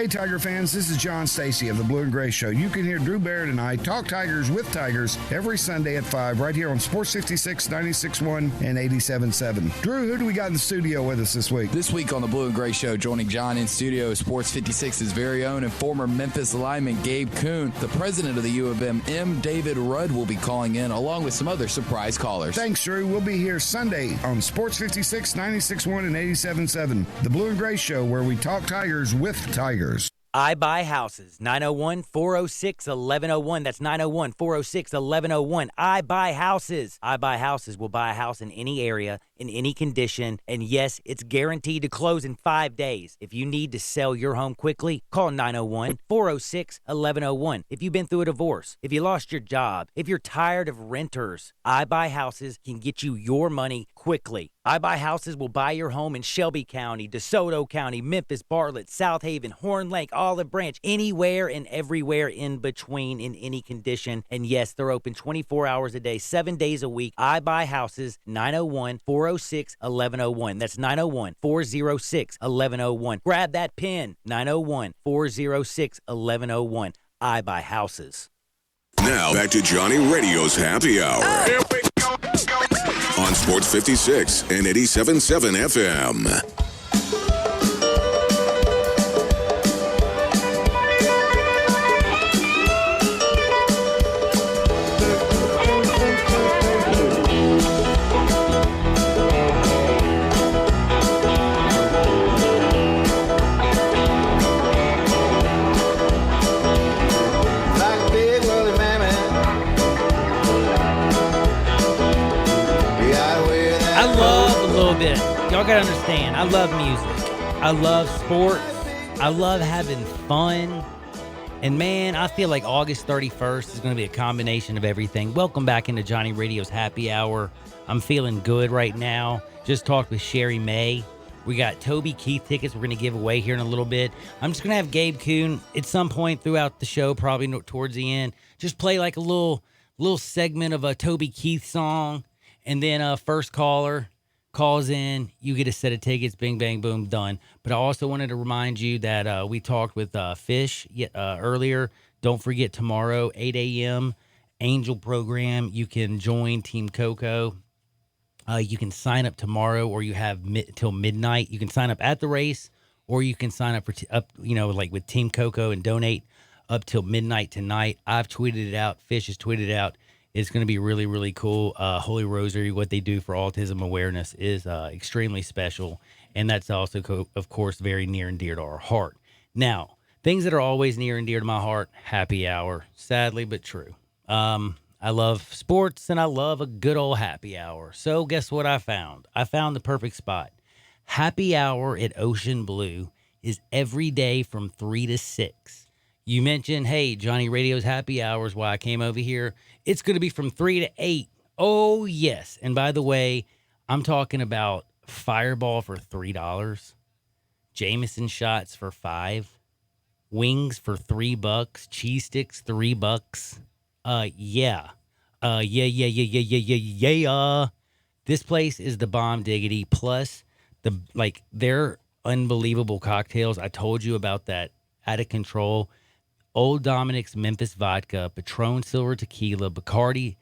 Hey, Tiger fans, this is John Stacy of the Blue and Gray Show. You can hear Drew Barrett and I talk Tigers with Tigers every Sunday at 5 right here on Sports 56, 96.1, and 87.7. Drew, who do we got in the studio with us this week? This week on the Blue and Gray Show, joining John in studio, Sports 56's very own and former Memphis lineman Gabe Kuhn. The president of the U of M, David Rudd, will be calling in, along with some other surprise callers. Thanks, Drew. We'll be here Sunday on Sports 56, 96.1, and 87.7. The Blue and Gray Show, where we talk Tigers with Tigers. I Buy Houses, 901-406-1101. That's 901-406-1101. I Buy Houses. I Buy Houses will buy a house in any area, in any condition, and yes, it's guaranteed to close in 5 days. If you need to sell your home quickly, call 901-406-1101. If you've been through a divorce, if you lost your job, if you're tired of renters, I Buy Houses can get you your money quickly. I Buy Houses will buy your home in Shelby County, DeSoto County, Memphis, Bartlett, South Haven, Horn Lake, Olive Branch, anywhere and everywhere in between in any condition. And yes, they're open 24 hours a day, 7 days a week. I Buy Houses, 901-406-1101. That's 901-406-1101. Grab that pen, 901-406-1101. I Buy Houses. Now back to Johnny Radio's Happy Hour. Here we go. On Sports 56 and 87.7 FM. Y'all gotta understand, I love music. I love sports. I love having fun. And man, I feel like August 31st is going to be a combination of everything. Welcome back into Johnny Radio's Happy Hour. I'm feeling good right now. Just talked with Sherry May. We got Toby Keith tickets we're going to give away here in a little bit. I'm just going to have Gabe Kuhn at some point throughout the show, probably towards the end, just play like a little segment of a Toby Keith song. And then first caller calls in, you get a set of tickets, bing, bang, boom, done. But I also wanted to remind you that we talked with Fish earlier. Don't forget tomorrow, 8 a.m., Angel program. You can join Team Coco. You can sign up tomorrow, or you have till midnight. You can sign up at the race, or you can sign up for like with Team Coco and donate up till midnight tonight. I've tweeted it out. Fish has tweeted it out. It's going to be really, really cool. Holy Rosary, what they do for autism awareness is extremely special. And that's also, of course, very near and dear to our heart. Now, things that are always near and dear to my heart, happy hour, sadly but true. I love sports and I love a good old happy hour. So guess what I found? I found the perfect spot. Happy hour at Ocean Blue is every day from 3 to 6. You mentioned, hey, Johnny Radio's Happy Hour is why I came over here. It's going to be from 3 to 8. Oh, yes. And by the way, I'm talking about Fireball for $3, Jameson shots for $5, wings for $3, cheese sticks $3. Yeah. This place is the bomb diggity. Plus, their unbelievable cocktails. I told you about that. Out of control. Old Dominic's Memphis Vodka, Patron Silver Tequila, Bacardi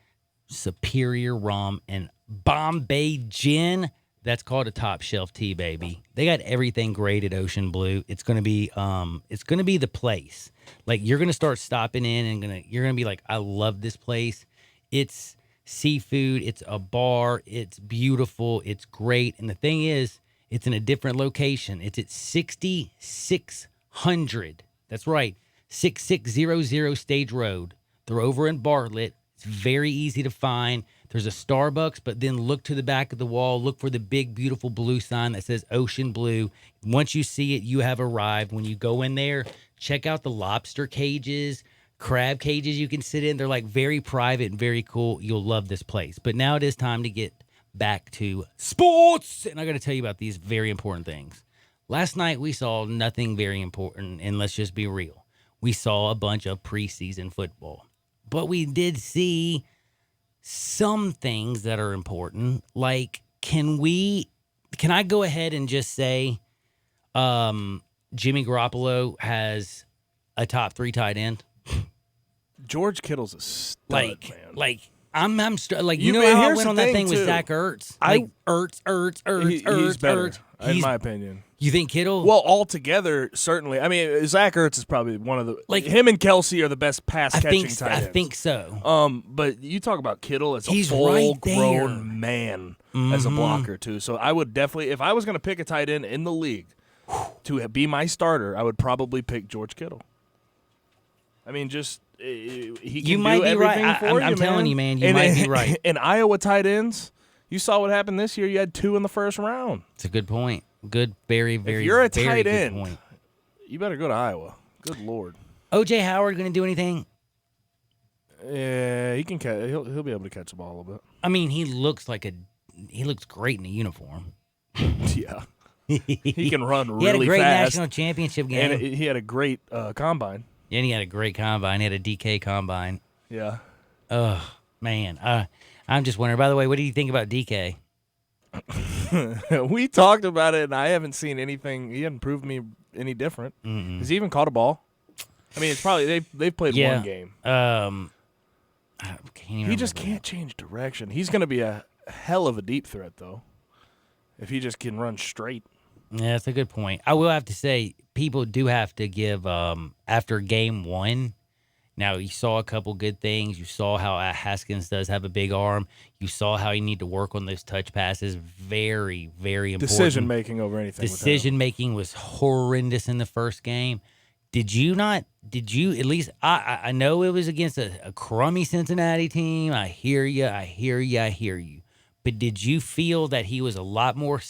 Superior Rum, and Bombay Gin. That's called a top shelf tea, baby. They got everything great at Ocean Blue. It's gonna be the place. Like, you're gonna start stopping in and you're gonna be like, I love this place. It's seafood. It's a bar. It's beautiful. It's great. And the thing is, it's in a different location. It's at 6600. That's right. 6600 Stage Road. They're over in Bartlett. It's very easy to find. There's a Starbucks, but then look to the back of the wall. Look for the big, beautiful blue sign that says Ocean Blue. Once you see it, you have arrived. When you go in there, check out the lobster cages, crab cages you can sit in. They're like very private and very cool. You'll love this place. But now it is time to get back to sports. And I got to tell you about these very important things. Last night we saw nothing very important, and let's just be real. We saw a bunch of preseason football. But we did see some things that are important. Like, can I go ahead and just say, Jimmy Garoppolo has a top 3 tight end. George Kittle's a stud, man. I'm like, You know man, how I here's went the on that thing, thing with too. Zach Ertz? He's better, in my opinion. You think Kittle? Well, altogether, certainly. I mean, Zach Ertz is probably one of the him and Kelsey are the best pass catching tight ends. I think so. But you talk about Kittle as a He's full-grown right man as a blocker too. So I would definitely, if I was going to pick a tight end in the league to be my starter, I would probably pick George Kittle. I mean, just he can You might do be right. everything for you, I'm telling you, man, you And might be right. In Iowa tight ends, you saw what happened this year. You had 2 in the first round. It's a good point. Good, very, very. If you're a very tight good end, point. you better go to Iowa. Good Lord. OJ Howard going to do anything? Yeah, he can catch. He'll be able to catch the ball a little bit. I mean, he looks great in a uniform. Yeah. He can run really fast. He had a great national championship game. And he had a great combine. And he had a great combine. He had a DK combine. Yeah. Oh, man. I'm just wondering, by the way, what do you think about DK? We talked about it, and I haven't seen anything. He hasn't proved me any different. Mm-mm. Has he even caught a ball? I mean, it's probably they've played one game. He just can't change direction. He's going to be a hell of a deep threat, though, if he just can run straight. Yeah, that's a good point. I will have to say, people do have to give, after game 1, now you saw a couple good things. You saw how Haskins does have a big arm. You saw how you need to work on those touch passes. Very, very important. Decision-making over anything. Decision-making was horrendous in the first game. Did you, at least, I know it was against a crummy Cincinnati team. I hear you. But did you feel that he was a lot more,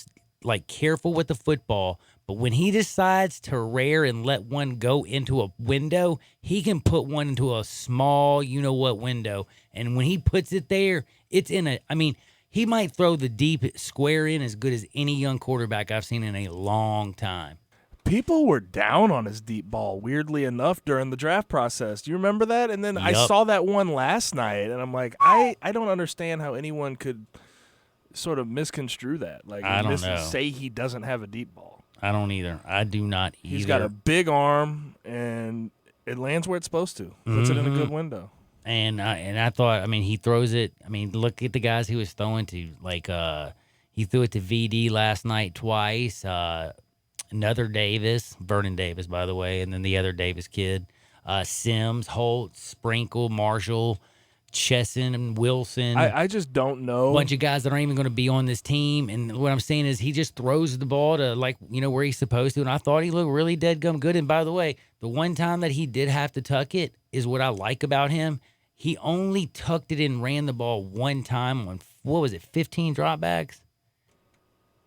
careful with the football? But when he decides to rear and let one go into a window, he can put one into a small, you-know-what window. And when he puts it there, it's he might throw the deep square in as good as any young quarterback I've seen in a long time. People were down on his deep ball, weirdly enough, during the draft process. Do you remember that? And then I saw that one last night, and I'm like, I don't understand how anyone could sort of misconstrue that. I don't know. Say he doesn't have a deep ball. I don't either. I do not either. He's got a big arm, and it lands where it's supposed to. Puts it in a good window. And I thought, he throws it. Look at the guys he was throwing to. He threw it to VD last night twice. Another Davis, Vernon Davis, by the way, and then the other Davis kid. Sims, Holt, Sprinkle, Marshall, Chesson, and Wilson. I just don't know. A bunch of guys that aren't even going to be on this team. And what I'm saying is he just throws the ball to, where he's supposed to. And I thought he looked really dead-gum good. And by the way, the one time that he did have to tuck it is what I like about him. He only tucked it and ran the ball one time on, 15 dropbacks?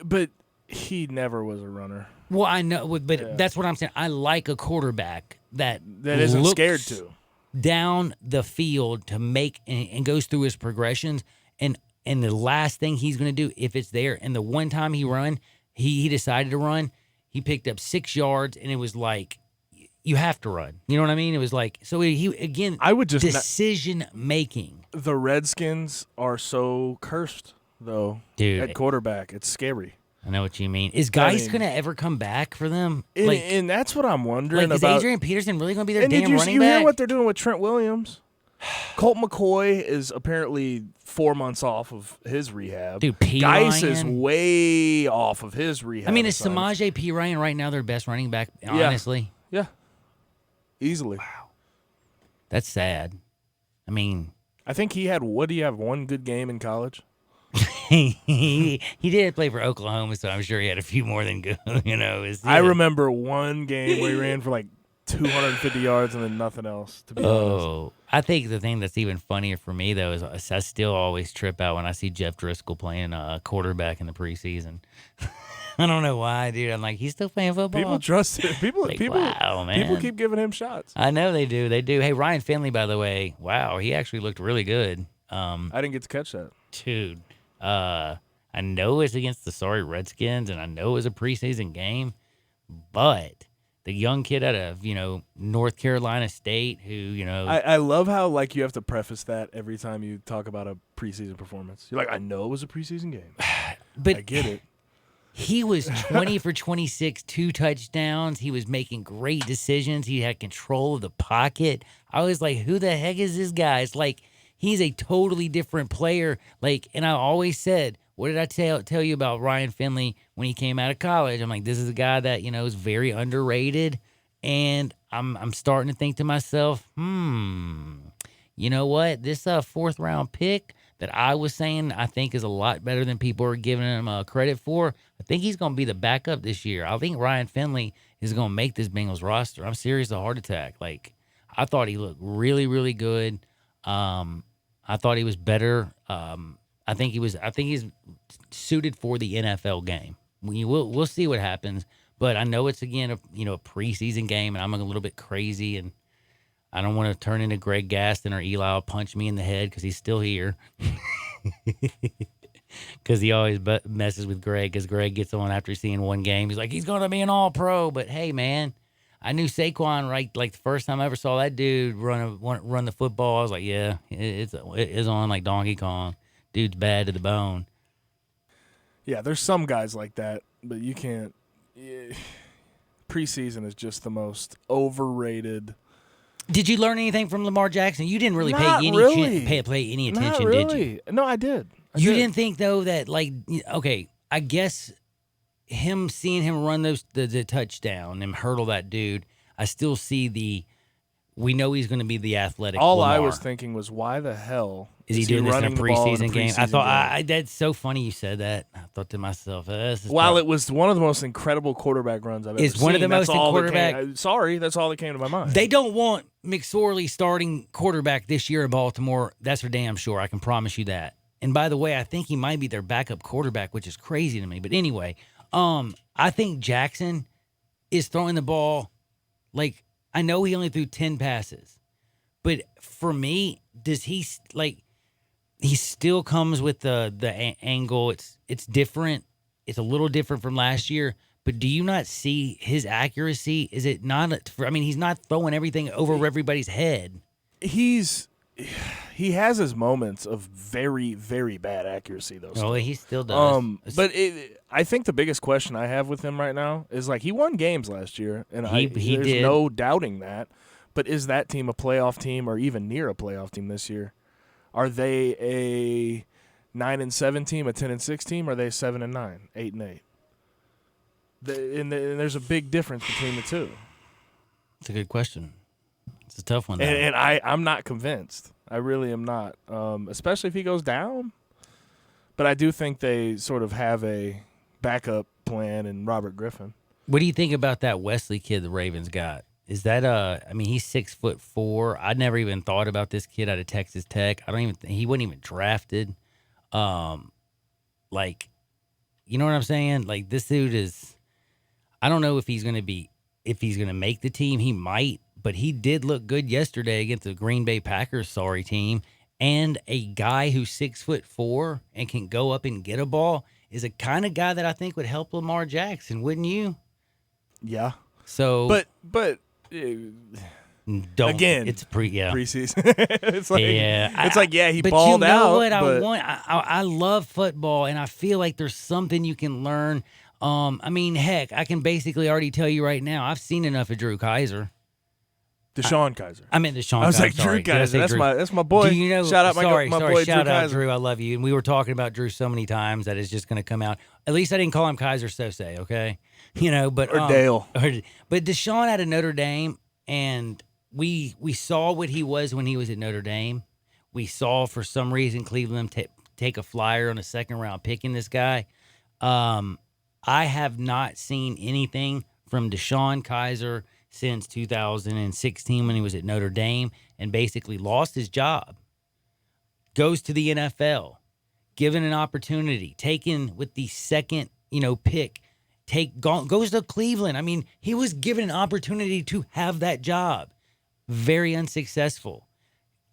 But he never was a runner. Well, I know, but that's what I'm saying. I like a quarterback that isn't scared to down the field to make and goes through his progressions. And the last thing he's going to do, if it's there, and the one time he decided to run, he picked up 6 yards, and it was like, you have to run. You know what I mean? It was like, so he again, I would just decision making. The Redskins are so cursed, though, dude, at quarterback. It's scary. I know what you mean. Is Geis going to ever come back for them? And that's what I'm wondering about. Is Adrian Peterson really going to be their damn running back? You hear what they're doing with Trent Williams? Colt McCoy is apparently 4 months off of his rehab. Dude, Geis is way off of his rehab. Is Samaje P. Ryan right now their best running back, honestly? Yeah. Easily. Wow. That's sad. I think he had, one good game in college? he did play for Oklahoma, so I'm sure he had a few more than good. I remember one game where he ran for 250 yards and then nothing else. To be honest, I think the thing that's even funnier for me though is I still always trip out when I see Jeff Driscoll playing a quarterback in the preseason. I don't know why, dude. I'm like, he's still playing football. People trust him. People wow, man. People keep giving him shots. I know they do. They do. Hey, Ryan Finley, by the way, wow, he actually looked really good. I didn't get to catch that, dude. I know it's against the sorry Redskins, and I know it was a preseason game, but the young kid out of, North Carolina State who, I love how, you have to preface that every time you talk about a preseason performance. You're like, I know it was a preseason game. But I get it. He was 20 for 26, 2 touchdowns. He was making great decisions. He had control of the pocket. I was like, who the heck is this guy? It's like, he's a totally different player. Like, and I always said, what did I tell you about Ryan Finley when he came out of college? I'm like, this is a guy that, is very underrated. And I'm starting to think to myself, you know what? This 4th round pick that I was saying I think is a lot better than people are giving him credit for. I think he's going to be the backup this year. I think Ryan Finley is going to make this Bengals roster. I'm serious, a heart attack. Like, I thought he looked really, really good. I thought he was better. I think he's suited for the NFL game. We'll see what happens, but I know it's again a preseason game, and I'm a little bit crazy, and I don't want to turn into Greg Gaston or Eli will punch me in the head because he's still here. Because he always messes with Greg, because Greg gets on after seeing one game. He's like, he's going to be an all-pro. But, hey, man, I knew Saquon like the first time I ever saw that dude run the football. I was like, yeah, it's on like Donkey Kong. Dude's bad to the bone. Yeah, there's some guys like that, but you can't. Preseason is just the most overrated. Did you learn anything from Lamar Jackson? You didn't really pay any attention, really. Did you? No, I did. You didn't think though that I guess seeing him run the touchdown and hurdle that dude, I still see we know he's going to be the athletic. All Lamar. I was thinking was, why the hell is he doing this in a preseason game? I thought game? That's so funny you said that. I thought to myself, while it was one of the most incredible quarterback runs I've ever seen. It's one of the most quarterback. Sorry, that's all that came to my mind. They don't want McSorley starting quarterback this year in Baltimore. That's for damn sure. I can promise you that. And by the way, I think he might be their backup quarterback, which is crazy to me. But anyway, I think Jackson is throwing the ball like, I know he only threw 10 passes, but for me, does he he still comes with the angle. It's different. It's a little different from last year, but do you not see his accuracy? Is it not, he's not throwing everything over everybody's head. He has his moments of very, very bad accuracy, though. Oh, he still does. But I think the biggest question I have with him right now is, like, he won games last year, and there's no doubting that. But is that team a playoff team or even near a playoff team this year? Are they a 9-7 team, a 10-6 team? Or are they 7-9, 8-8? And there's a big difference between the two. It's a good question. It's a tough one. And I'm not convinced. I really am not, especially if he goes down. But I do think they sort of have a backup plan in Robert Griffin. What do you think about that Wesley kid the Ravens got? Is that he's 6'4". I never even thought about this kid out of Texas Tech. He wasn't even drafted. You know what I'm saying? Like, this dude is, I don't know if he's going to make the team. He might, but he did look good yesterday against the Green Bay Packers sorry team. And a guy who's 6'4" and can go up and get a ball is a kind of guy that I think would help Lamar Jackson, wouldn't you? Yeah. So, but again, it's preseason. It's like, he but balled you know out. What I love football, and I feel like there's something you can learn. Heck, I can basically already tell you right now, I've seen enough of Drew Kaiser. Deshaun Kaiser. I meant Deshaun Kaiser. I was like, Drew Kaiser. That's my boy. Do you know, shout out my boy Drew shout out Kaiser. Drew. I love you. And we were talking about Drew so many times that it's just going to come out. At least I didn't call him Kaiser Sose, okay? But Dale. But Deshaun out of Notre Dame, and we saw what he was when he was at Notre Dame. We saw for some reason Cleveland take a flyer on a second round picking this guy. I have not seen anything from Deshaun Kaiser since 2016 when he was at Notre Dame and basically lost his job. Goes to the NFL, given an opportunity, taken with the second, pick, goes to Cleveland. He was given an opportunity to have that job. Very unsuccessful.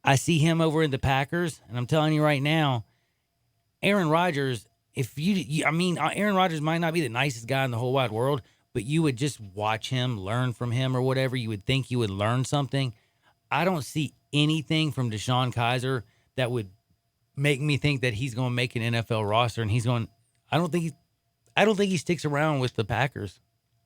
I see him over in the Packers, and I'm telling you right now, Aaron Rodgers, Aaron Rodgers might not be the nicest guy in the whole wide world, but you would just watch him, learn from him or whatever. You would think you would learn something. I don't see anything from Deshaun Kaiser that would make me think that he's going to make an NFL roster. And I don't think I don't think he sticks around with the Packers.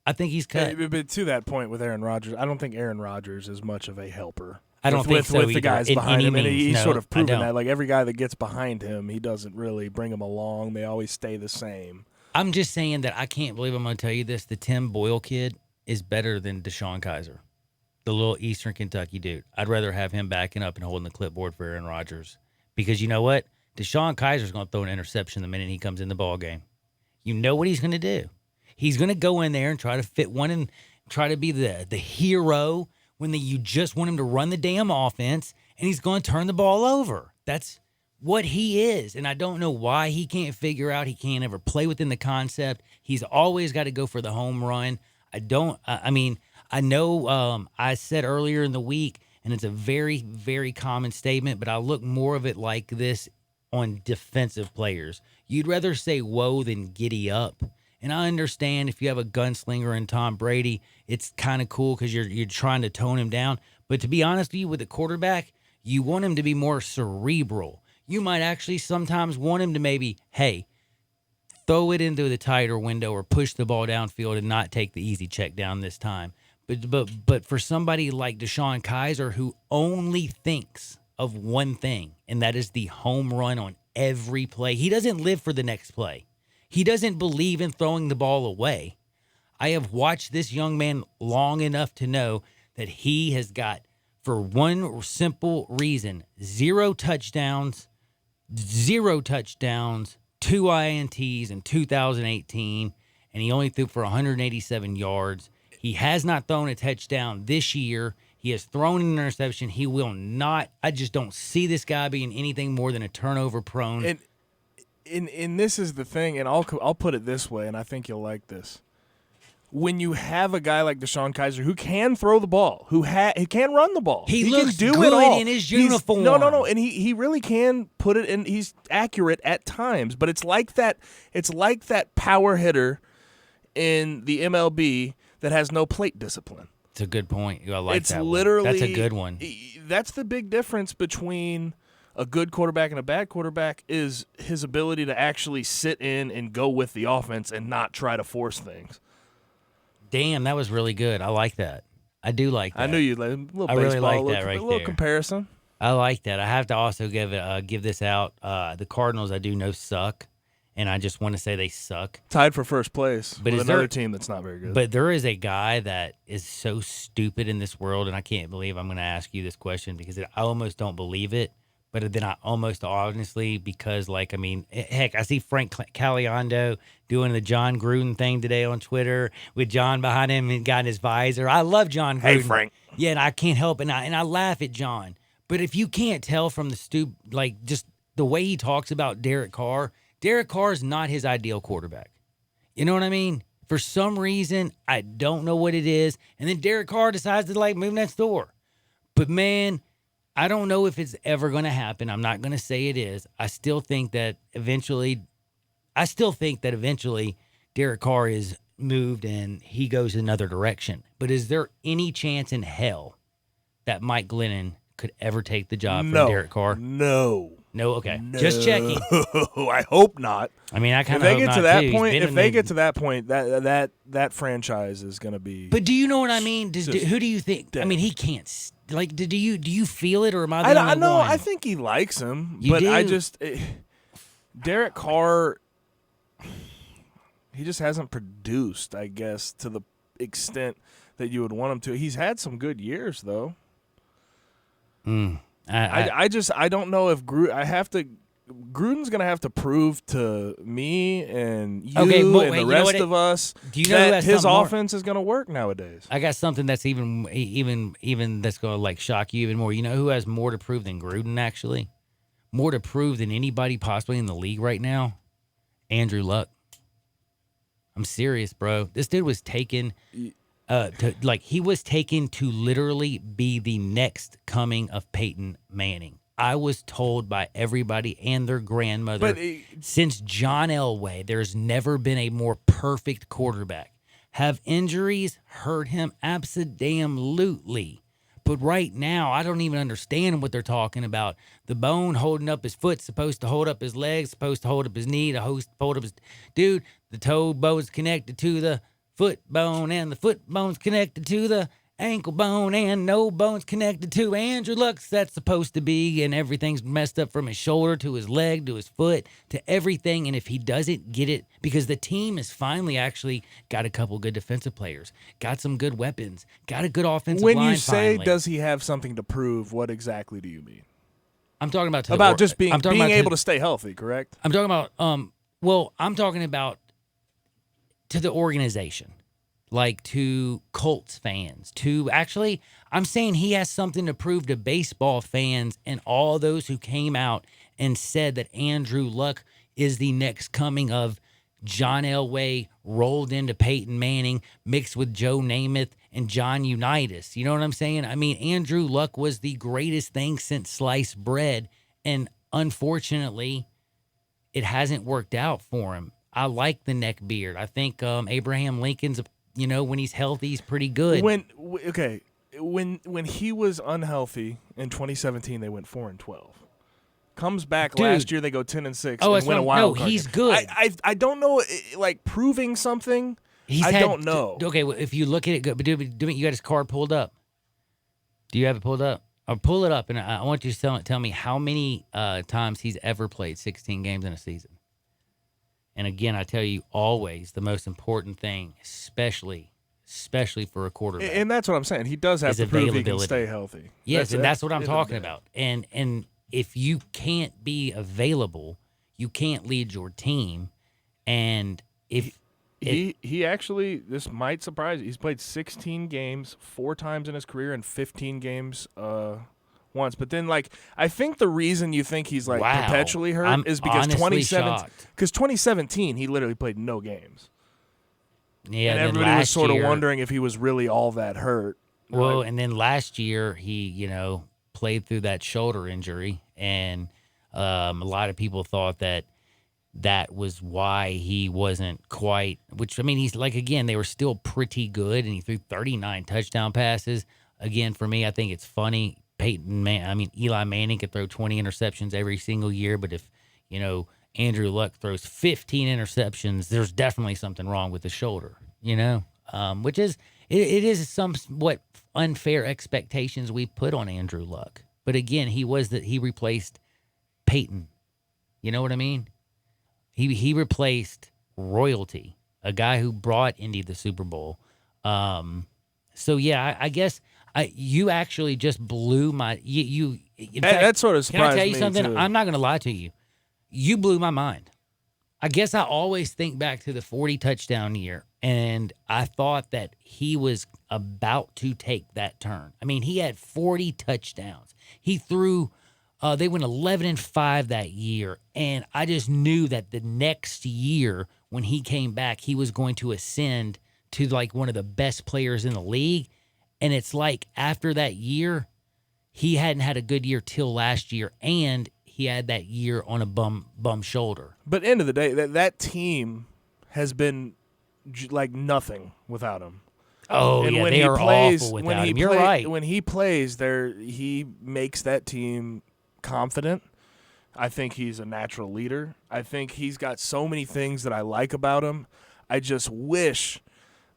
I think he's cut. But to that point with Aaron Rodgers, I don't think Aaron Rodgers is much of a helper. I don't think so with either, the guys in behind any him, and means. he's No, sort of I proven don't. that. Like every guy that gets behind him, he doesn't really bring them along. They always stay the same. I'm just saying that I can't believe I'm going to tell you this. The Tim Boyle kid is better than Deshaun Kaiser, the little Eastern Kentucky dude. I'd rather have him backing up and holding the clipboard for Aaron Rodgers. Because you know what? Deshaun Kaiser's going to throw an interception the minute he comes in the ball game. You know what he's going to do. He's going to go in there and try to fit one and try to be the hero when you just want him to run the damn offense, and he's going to turn the ball over. That's what he is. And I don't know why he can't figure out. He can't ever play within the concept. He's always got to go for the home run. I know I said earlier in the week, and it's a very, very common statement, but I look more of it like this on defensive players. You'd rather say whoa than giddy up. And I understand if you have a gunslinger in Tom Brady, it's kind of cool because you're trying to tone him down. But to be honest with you, with a quarterback, you want him to be more cerebral. You might actually sometimes want him to maybe, hey, throw it into the tighter window or push the ball downfield and not take the easy check down this time. But for somebody like Deshaun Kaiser who only thinks of one thing, and that is the home run on every play, he doesn't live for the next play. He doesn't believe in throwing the ball away. I have watched this young man long enough to know that he has got, for one simple reason, 0 touchdowns, 2 INTs in 2018, and he only threw for 187 yards. He has not thrown a touchdown this year. He has thrown an interception. He will not. I just don't see this guy being anything more than a turnover prone. And this is the thing, and I'll put it this way, and I think you'll like this. When you have a guy like Deshaun Kaiser who can throw the ball, who can run the ball, he can looks do good it all. in his uniform. No, and he really can put it in. He's accurate at times, but it's like that power hitter in the MLB that has no plate discipline. It's a good point. I like that. Literally, that's a good one. That's the big difference between a good quarterback and a bad quarterback is his ability to actually sit in and go with the offense and not try to force things. Damn, that was really good. I like that. I do like that. I knew you'd like a little I baseball, really like that right a little there. comparison. I like that. I have to also give this out. The Cardinals, I do know, suck, and I just want to say they suck. Tied for first place But with is another there- team that's not very good. But there is a guy that is so stupid in this world, and I can't believe I'm going to ask you this question because I almost don't believe it. But then I almost honestly, because, heck, I see Frank Caliendo doing the John Gruden thing today on Twitter with John behind him and got his visor. I love John Gruden. Hey, Frank. Yeah, and I can't help it. And I laugh at John. But if you can't tell from the just the way he talks about Derek Carr is not his ideal quarterback. You know what I mean? For some reason, I don't know what it is. And then Derek Carr decides to, move next door. But, man, I don't know if it's ever going to happen. I'm not going to say it is. I still think that eventually Derek Carr is moved and he goes another direction. But is there any chance in hell that Mike Glennon could ever take the job from Derek Carr? No. Okay. Just checking. I hope not. I mean, I kind If of they hope get to not, that too. point, if they get to that point, that franchise is going to be. But do you know what I mean? Who do you think? dead. I mean, he can't. Do you feel it, or am I the I only know. one? I think he likes him, You but do? I just Derek Carr. He just hasn't produced, I guess, to the extent that you would want him to. He's had some good years, though. I don't know if Gruden's going to have to prove to me and you and the rest of us that his offense is going to work nowadays. I got something that's even that's going to shock you even more. You know who has more to prove than Gruden, actually? More to prove than anybody possibly in the league right now? Andrew Luck. I'm serious, bro. This dude was taken he was taken to literally be the next coming of Peyton Manning. I was told by everybody and their grandmother since John Elway, there's never been a more perfect quarterback. Have injuries hurt him? Abso-damn-lutely. But right now, I don't even understand what they're talking about. The bone holding up his foot supposed to hold up his leg, supposed to hold up his knee, hold up his... Dude, the toe bone's connected to the foot bone, and the foot bone's connected to the ankle bone, and no bone's connected to Andrew Luck. That's supposed to be, and everything's messed up from his shoulder to his leg to his foot to everything. And if he doesn't get it, because the team has finally actually got a couple good defensive players, got some good weapons, got a good offensive line. When you say, finally. Does he have something to prove, what exactly do you mean? I'm talking about just being able to stay healthy, correct? I'm talking about I'm talking about to the organization. Like to Colts fans, I'm saying he has something to prove to baseball fans and all those who came out and said that Andrew Luck is the next coming of John Elway rolled into Peyton Manning, mixed with Joe Namath and John Unitas. You know what I'm saying? I mean, Andrew Luck was the greatest thing since sliced bread, and unfortunately, it hasn't worked out for him. I like the neck beard. I think Abraham Lincoln's when he's healthy, he's pretty good. When he was unhealthy in 2017, they went 4-12. Comes back last year, they go 10-6 and win a wild card. He's good. I don't know, like proving something. Don't know. Okay, well, if you look at it, but you got his card pulled up. Do you have it pulled up? I'll pull it up, and I want you to tell me how many times he's ever played 16 games in a season. And again, I tell you, always the most important thing, especially for a quarterback. And that's what I'm saying. He does have to prove he can stay healthy. Yes, that's what I'm talking about. And if you can't be available, you can't lead your team. And if he actually, this might surprise you, he's played 16 games 4 times in his career and 15 games once. But then, I think the reason you think he's perpetually hurt is because 2017 he literally played no games. Yeah, and everybody was sort of wondering if he was really all that hurt. Well, and then last year he, played through that shoulder injury, and a lot of people thought that was why he wasn't quite. Which, I mean, he's again, they were still pretty good, and he threw 39 touchdown passes. Again, for me, I think it's funny. Eli Manning could throw 20 interceptions every single year, but if, Andrew Luck throws 15 interceptions, there's definitely something wrong with the shoulder, which is, it is somewhat unfair expectations we put on Andrew Luck. But again, he replaced Peyton. You know what I mean? He replaced royalty, a guy who brought Indy the Super Bowl. So yeah, I guess you actually just blew my that sort of surprised me. Can I tell you something? Too. I'm not going to lie to you. You blew my mind. I guess I always think back to the 40 touchdown year, and I thought that he was about to take that turn. I mean, he had 40 touchdowns. He threw. They went 11-5 that year, and I just knew that the next year when he came back, he was going to ascend to one of the best players in the league. And it's after that year, he hadn't had a good year till last year, and he had that year on a bum shoulder. But end of the day, that team has been nothing without him. Oh, and yeah, they are awful without him. You're right. When he plays, he makes that team confident. I think he's a natural leader. I think he's got so many things that I like about him. I just wish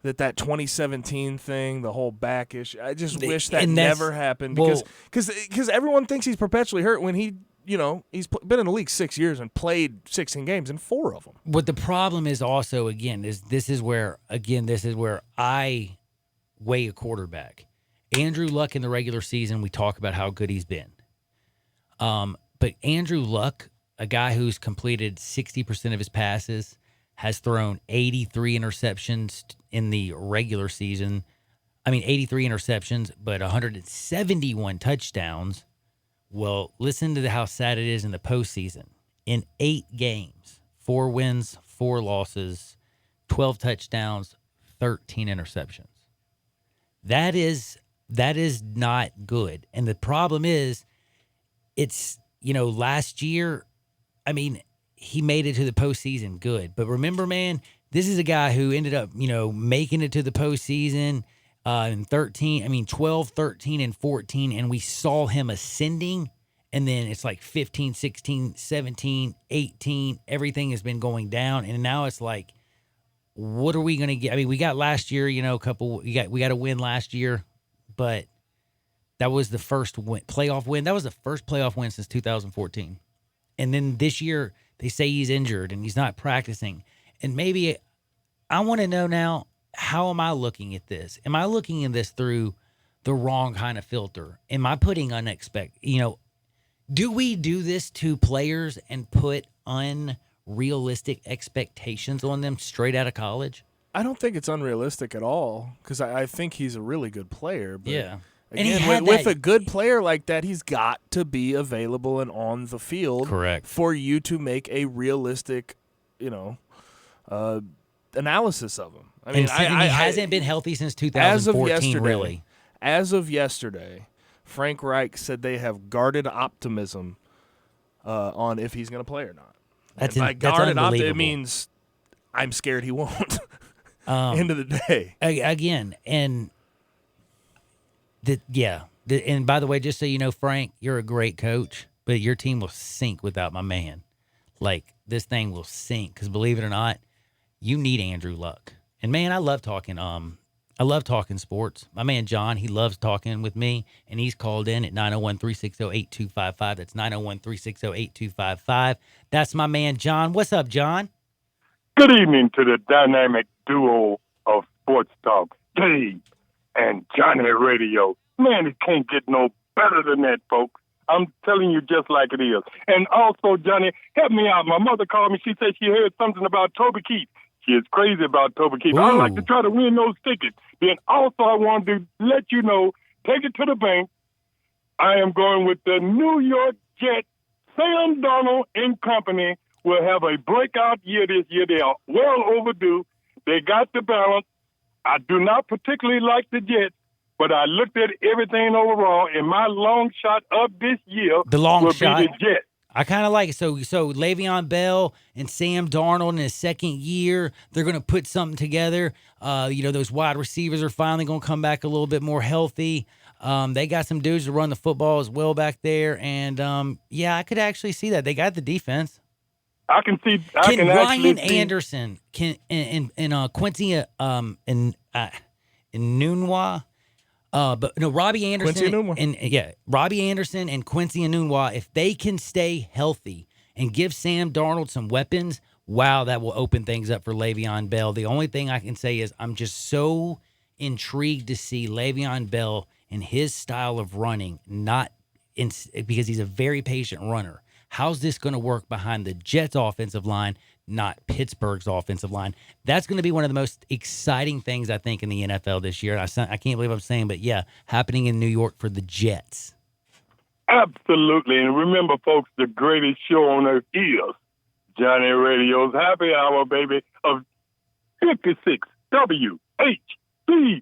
that 2017 thing, the whole back issue, I just wish that never happened because everyone thinks he's perpetually hurt when he's been in the league 6 years and played 16 games in 4 of them. What the problem is also, again, this is where I weigh a quarterback. Andrew Luck in the regular season, we talk about how good he's been. But Andrew Luck, a guy who's completed 60% of his passes, has thrown 83 interceptions in the regular season. 83 interceptions, but 171 touchdowns. Well, listen to how sad it is in the postseason. In 8 games, 4 wins, 4 losses, 12 touchdowns, 13 interceptions. That is not good. And the problem is, it's, last year, he made it to the postseason good. But remember, man, this is a guy who ended up, making it to the postseason. in 12, 13, and 14, and we saw him ascending. And then it's like 15, 16, 17, 18. Everything has been going down. And now it's like, what are we going to get? I mean, we got last year, we got a win last year, but that was the first playoff win. That was the first playoff win since 2014. And then this year, they say he's injured and he's not practicing. And maybe I want to know now, how am I looking at this? Am I looking at this through the wrong kind of filter? Am I putting do we do this to players and put unrealistic expectations on them straight out of college? I don't think it's unrealistic at all because I think he's a really good player. But yeah. Again, with a good player like that, he's got to be available and on the field. Correct. For you to make a realistic, analysis of him. I mean, he hasn't been healthy since 2014, really. As of yesterday, Frank Reich said they have guarded optimism on if he's going to play or not. That's guarded unbelievable. It means I'm scared he won't. End of the day. Again, and and by the way, just so you know, Frank, you're a great coach, but your team will sink without my man. Like, this thing will sink because, believe it or not, you need Andrew Luck. And man, I love talking sports. My man John, he loves talking with me, and he's called in at 901-360-8255. That's 901-360-8255. That's my man John. What's up, John? Good evening to the dynamic duo of Sports Talk, Dave and Johnny Radio. Man, it can't get no better than that, folks. I'm telling you just like it is. And also, Johnny, help me out. My mother called me. She said she heard something about Toby Keith. She is crazy about Toby Keith. I'd like to try to win those tickets. Then also I wanted to let you know, take it to the bank. I am going with the New York Jets. Sam Darnold and company will have a breakout year this year. They are well overdue. They got the balance. I do not particularly like the Jets, but I looked at everything overall, and my long shot of this year be the Jets. I kind of like it. So Le'Veon Bell and Sam Darnold in his second year, they're going to put something together. Those wide receivers are finally going to come back a little bit more healthy. They got some dudes to run the football as well back there. And, I could actually see that. They got the defense. I can see. Ryan Anderson and Quincy Enunwa. Robbie Anderson Robbie Anderson and Quincy Enunwa, if they can stay healthy and give Sam Darnold some weapons, wow, that will open things up for Le'Veon Bell. The only thing I can say is I'm just so intrigued to see Le'Veon Bell and his style of running, because he's a very patient runner. How's this going to work behind the Jets' offensive line, not Pittsburgh's offensive line? That's going to be one of the most exciting things, I think, in the NFL this year. I can't believe I'm saying, but yeah, happening in New York for the Jets. Absolutely. And remember, folks, the greatest show on earth is Johnny Radio's Happy Hour, baby, of 56 WHB. Woo!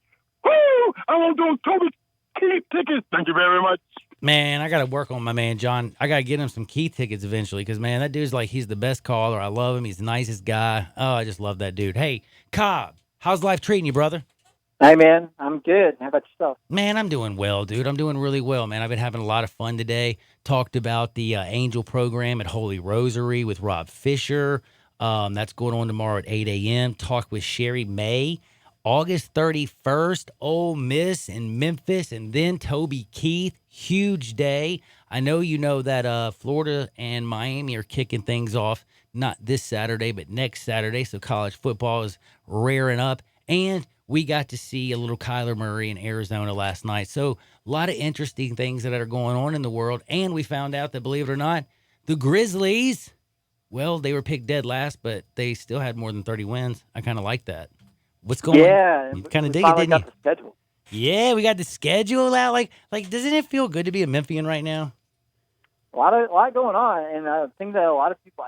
I want those Toby Keith tickets. Thank you very much. Man, I got to work on my man, John. I got to get him some Keith tickets eventually because, man, that dude's like, he's the best caller. I love him. He's the nicest guy. Oh, I just love that dude. Hey, Cobb, how's life treating you, brother? Hey, man, I'm good. How about yourself? Man, I'm doing well, dude. I'm doing really well, man. I've been having a lot of fun today. Talked about the Angel program at Holy Rosary with Rob Fisher. That's going on tomorrow at 8 a.m. Talked with Sherry May. August 31st, Ole Miss and Memphis, and then Toby Keith. Huge day. I know you know that Florida and Miami are kicking things off, not this Saturday, but next Saturday, so college football is rearing up. And we got to see a little Kyler Murray in Arizona last night. So a lot of interesting things that are going on in the world. And we found out that, believe it or not, the Grizzlies, well, they were picked dead last, but they still had more than 30 wins. I kind of like that. What's going on? Yeah, you kind of dig it, didn't you? The schedule. Yeah, we got the schedule out. Like, doesn't it feel good to be a Memphian right now? A lot going on, and I think that a lot of people,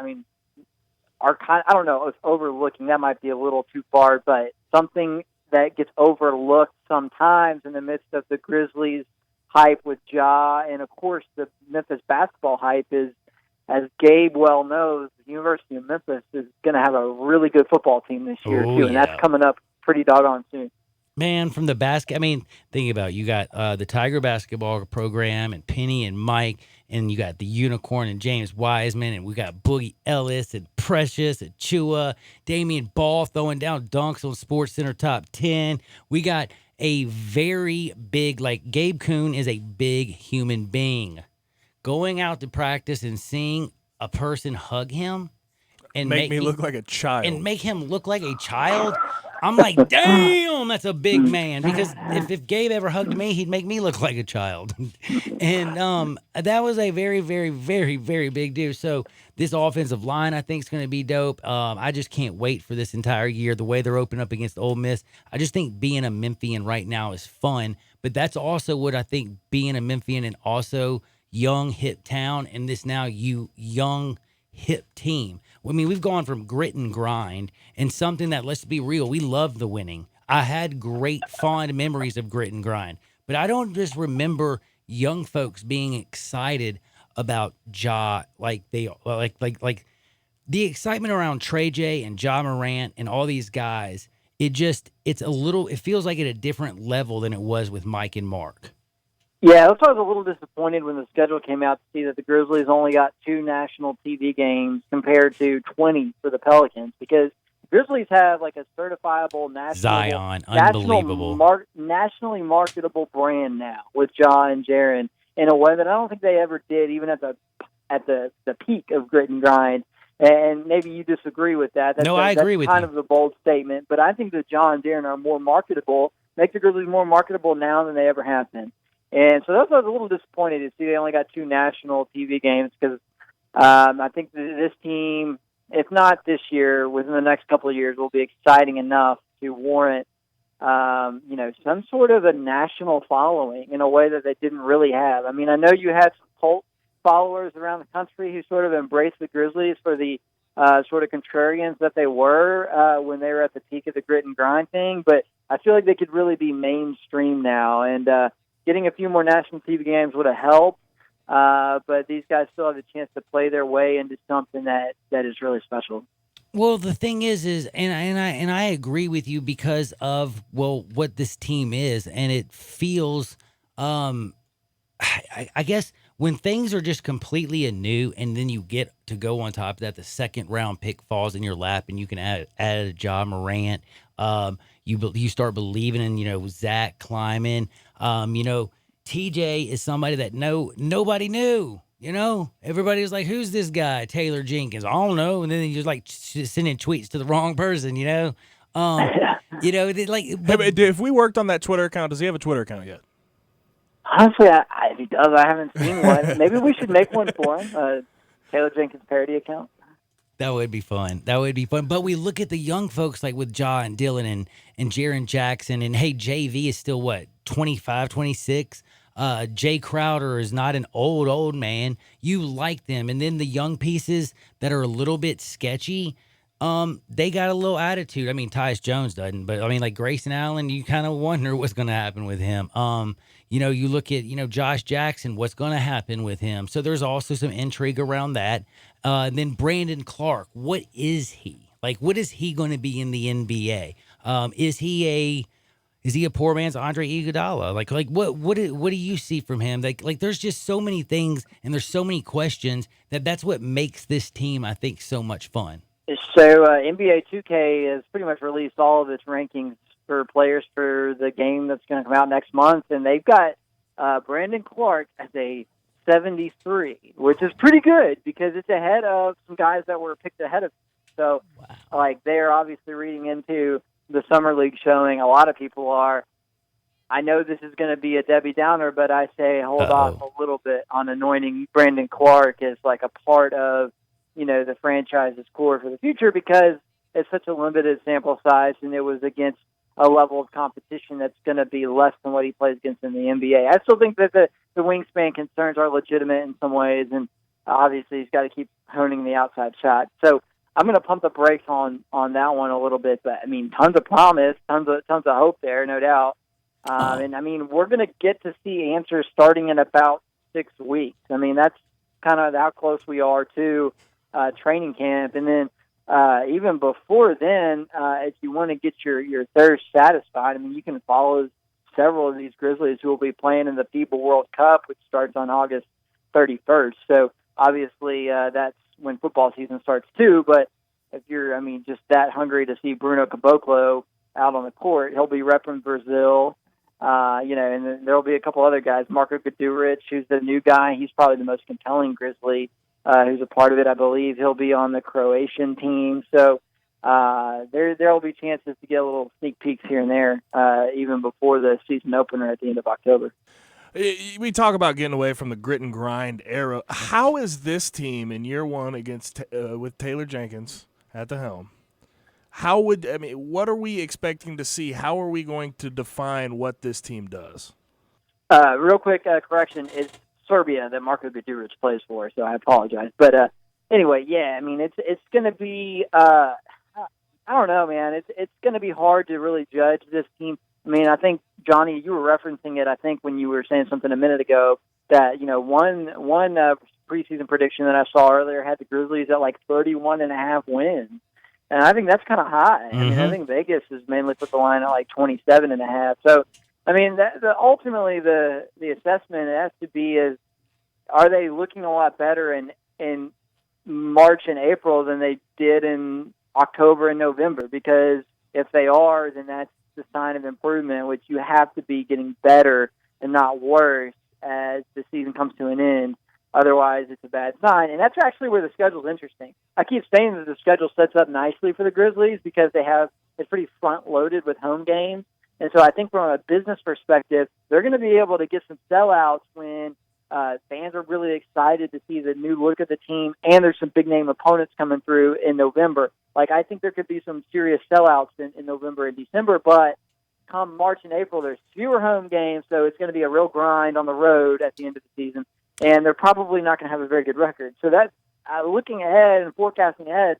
are kind. I don't know, overlooking. That might be a little too far, but something that gets overlooked sometimes in the midst of the Grizzlies hype with Ja, and of course the Memphis basketball hype is, as Gabe well knows, the University of Memphis is going to have a really good football team this year, too, and that's coming up pretty doggone soon. Man, from the basket, I mean, think about it. You got the Tiger basketball program and Penny and Mike, and you got the Unicorn and James Wiseman, and we got Boogie Ellis and Precious and Chua, Damian Ball throwing down dunks on SportsCenter Top 10. We got a very big, like Gabe Kuhn is a big human being. Going out to practice and seeing a person hug him and make me look like a child. And make him look like a child. I'm like, damn, that's a big man. Because if Gabe ever hugged me, he'd make me look like a child. And that was a very, very, very, very big deal. So this offensive line, I think, is going to be dope. I just can't wait for this entire year. The way they're opening up against Ole Miss, I just think being a Memphian right now is fun. But that's also what I think being a Memphian and also young, hip town and this now young, hip team. I mean, we've gone from grit and grind and something that, let's be real, we love the winning. I had great, fond memories of grit and grind, but I don't just remember young folks being excited about Ja like they like the excitement around Trey J and Ja Morant and all these guys. It feels like at a different level than it was with Mike and Mark. Yeah, that's why I was a little disappointed when the schedule came out to see that the Grizzlies only got 2 national TV games compared to 20 for the Pelicans, because Grizzlies have like a certifiable Zion, unbelievable, nationally marketable brand now with Ja and Jaren in a way that I don't think they ever did, even at the peak of grit and grind. And maybe you disagree with that. I agree with you. That's kind of the bold statement, but I think that Ja and Jaren are more marketable, make the Grizzlies more marketable now than they ever have been. And so that's why I was a little disappointed to see they only got 2 national TV games, because I think this team, if not this year, within the next couple of years, will be exciting enough to warrant, some sort of a national following in a way that they didn't really have. I mean, I know you had some cult followers around the country who sort of embraced the Grizzlies for the sort of contrarians that they were when they were at the peak of the grit and grind thing, but I feel like they could really be mainstream now, and getting a few more national TV games would have helped, but these guys still have a chance to play their way into something that is really special. Well, the thing is, and I agree with you because of what this team is, and it feels, I guess when things are just completely anew, and then you get to go on top of that, the second round pick falls in your lap, and you can add a Ja Morant. You start believing in Zach Kleiman. TJ is somebody that nobody knew. Everybody was like, "Who's this guy, Taylor Jenkins?" I don't know, and then you just like sending tweets to the wrong person. If we worked on that Twitter account, does he have a Twitter account yet? Honestly, if he does, I haven't seen one. Maybe we should make one for him. Taylor Jenkins parody account. That would be fun. But we look at the young folks like with Ja and Dylan and Jaren Jackson. And, hey, JV is still, 25, 26? Jay Crowder is not an old man. You like them. And then the young pieces that are a little bit sketchy, they got a little attitude. I mean, Tyus Jones doesn't. But, I mean, like Grayson Allen, you kind of wonder what's going to happen with him. You look at, Josh Jackson, what's going to happen with him. So there's also some intrigue around that. And then Brandon Clark, what is he? Like, what is he going to be in the NBA? Is he a poor man's Andre Iguodala? Like what do you see from him? Like there's just so many things and there's so many questions that's what makes this team, I think, so much fun. So NBA 2K has pretty much released all of its rankings for players for the game that's going to come out next month, and they've got Brandon Clark as a 73, which is pretty good because it's ahead of some guys that were picked ahead of him. So, they're obviously reading into the Summer League showing. A lot of people are. I know this is going to be a Debbie Downer, but I say hold off a little bit on anointing Brandon Clark as like a part of, the franchise's core for the future, because it's such a limited sample size, and it was against a level of competition that's going to be less than what he plays against in the NBA. I still think that the wingspan concerns are legitimate in some ways, and obviously he's got to keep honing the outside shot. So I'm going to pump the brakes on that one a little bit, but I mean, tons of promise, tons of hope there, no doubt. And I mean, we're going to get to see answers starting in about 6 weeks. I mean, that's kind of how close we are to training camp. And then even before then, if you want to get your thirst satisfied, I mean, you can follow several of these Grizzlies who will be playing in the FIBA World Cup, which starts on August 31st. So obviously that's when football season starts too. But if you're, just that hungry to see Bruno Caboclo out on the court, he'll be repping Brazil. And then there'll be a couple other guys. Marko Guduric, who's the new guy. He's probably the most compelling Grizzly who's a part of it, I believe. He'll be on the Croatian team. So there'll be chances to get a little sneak peeks here and there, even before the season opener at the end of October. We talk about getting away from the grit and grind era. How is this team in year one against with Taylor Jenkins at the helm? What are we expecting to see? How are we going to define what this team does? Real quick correction, it's Serbia that Marko Guduric plays for, so I apologize. But anyway, yeah, it's going to be I don't know, man. It's going to be hard to really judge this team. I think, Johnny, you were referencing it, I think, when you were saying something a minute ago, that, one preseason prediction that I saw earlier had the Grizzlies at like 31.5 wins. And I think that's kind of high. Mm-hmm. I think Vegas has mainly put the line at like 27.5. So, ultimately the assessment has to be is, are they looking a lot better in March and April than they did in October and November? Because if they are, then that's the sign of improvement, which you have to be getting better and not worse as the season comes to an end. Otherwise, it's a bad sign. And that's actually where the schedule's interesting. I keep saying that the schedule sets up nicely for the Grizzlies because it's pretty front-loaded with home games. And so I think from a business perspective, they're going to be able to get some sellouts when fans are really excited to see the new look of the team, and there's some big-name opponents coming through in November. I think there could be some serious sellouts in November and December, but come March and April, there's fewer home games, so it's going to be a real grind on the road at the end of the season. And they're probably not going to have a very good record. So that's looking ahead and forecasting ahead,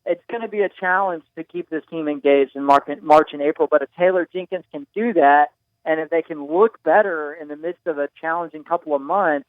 it's going to be a challenge to keep this team engaged in March and April. But if Taylor Jenkins can do that, and if they can look better in the midst of a challenging couple of months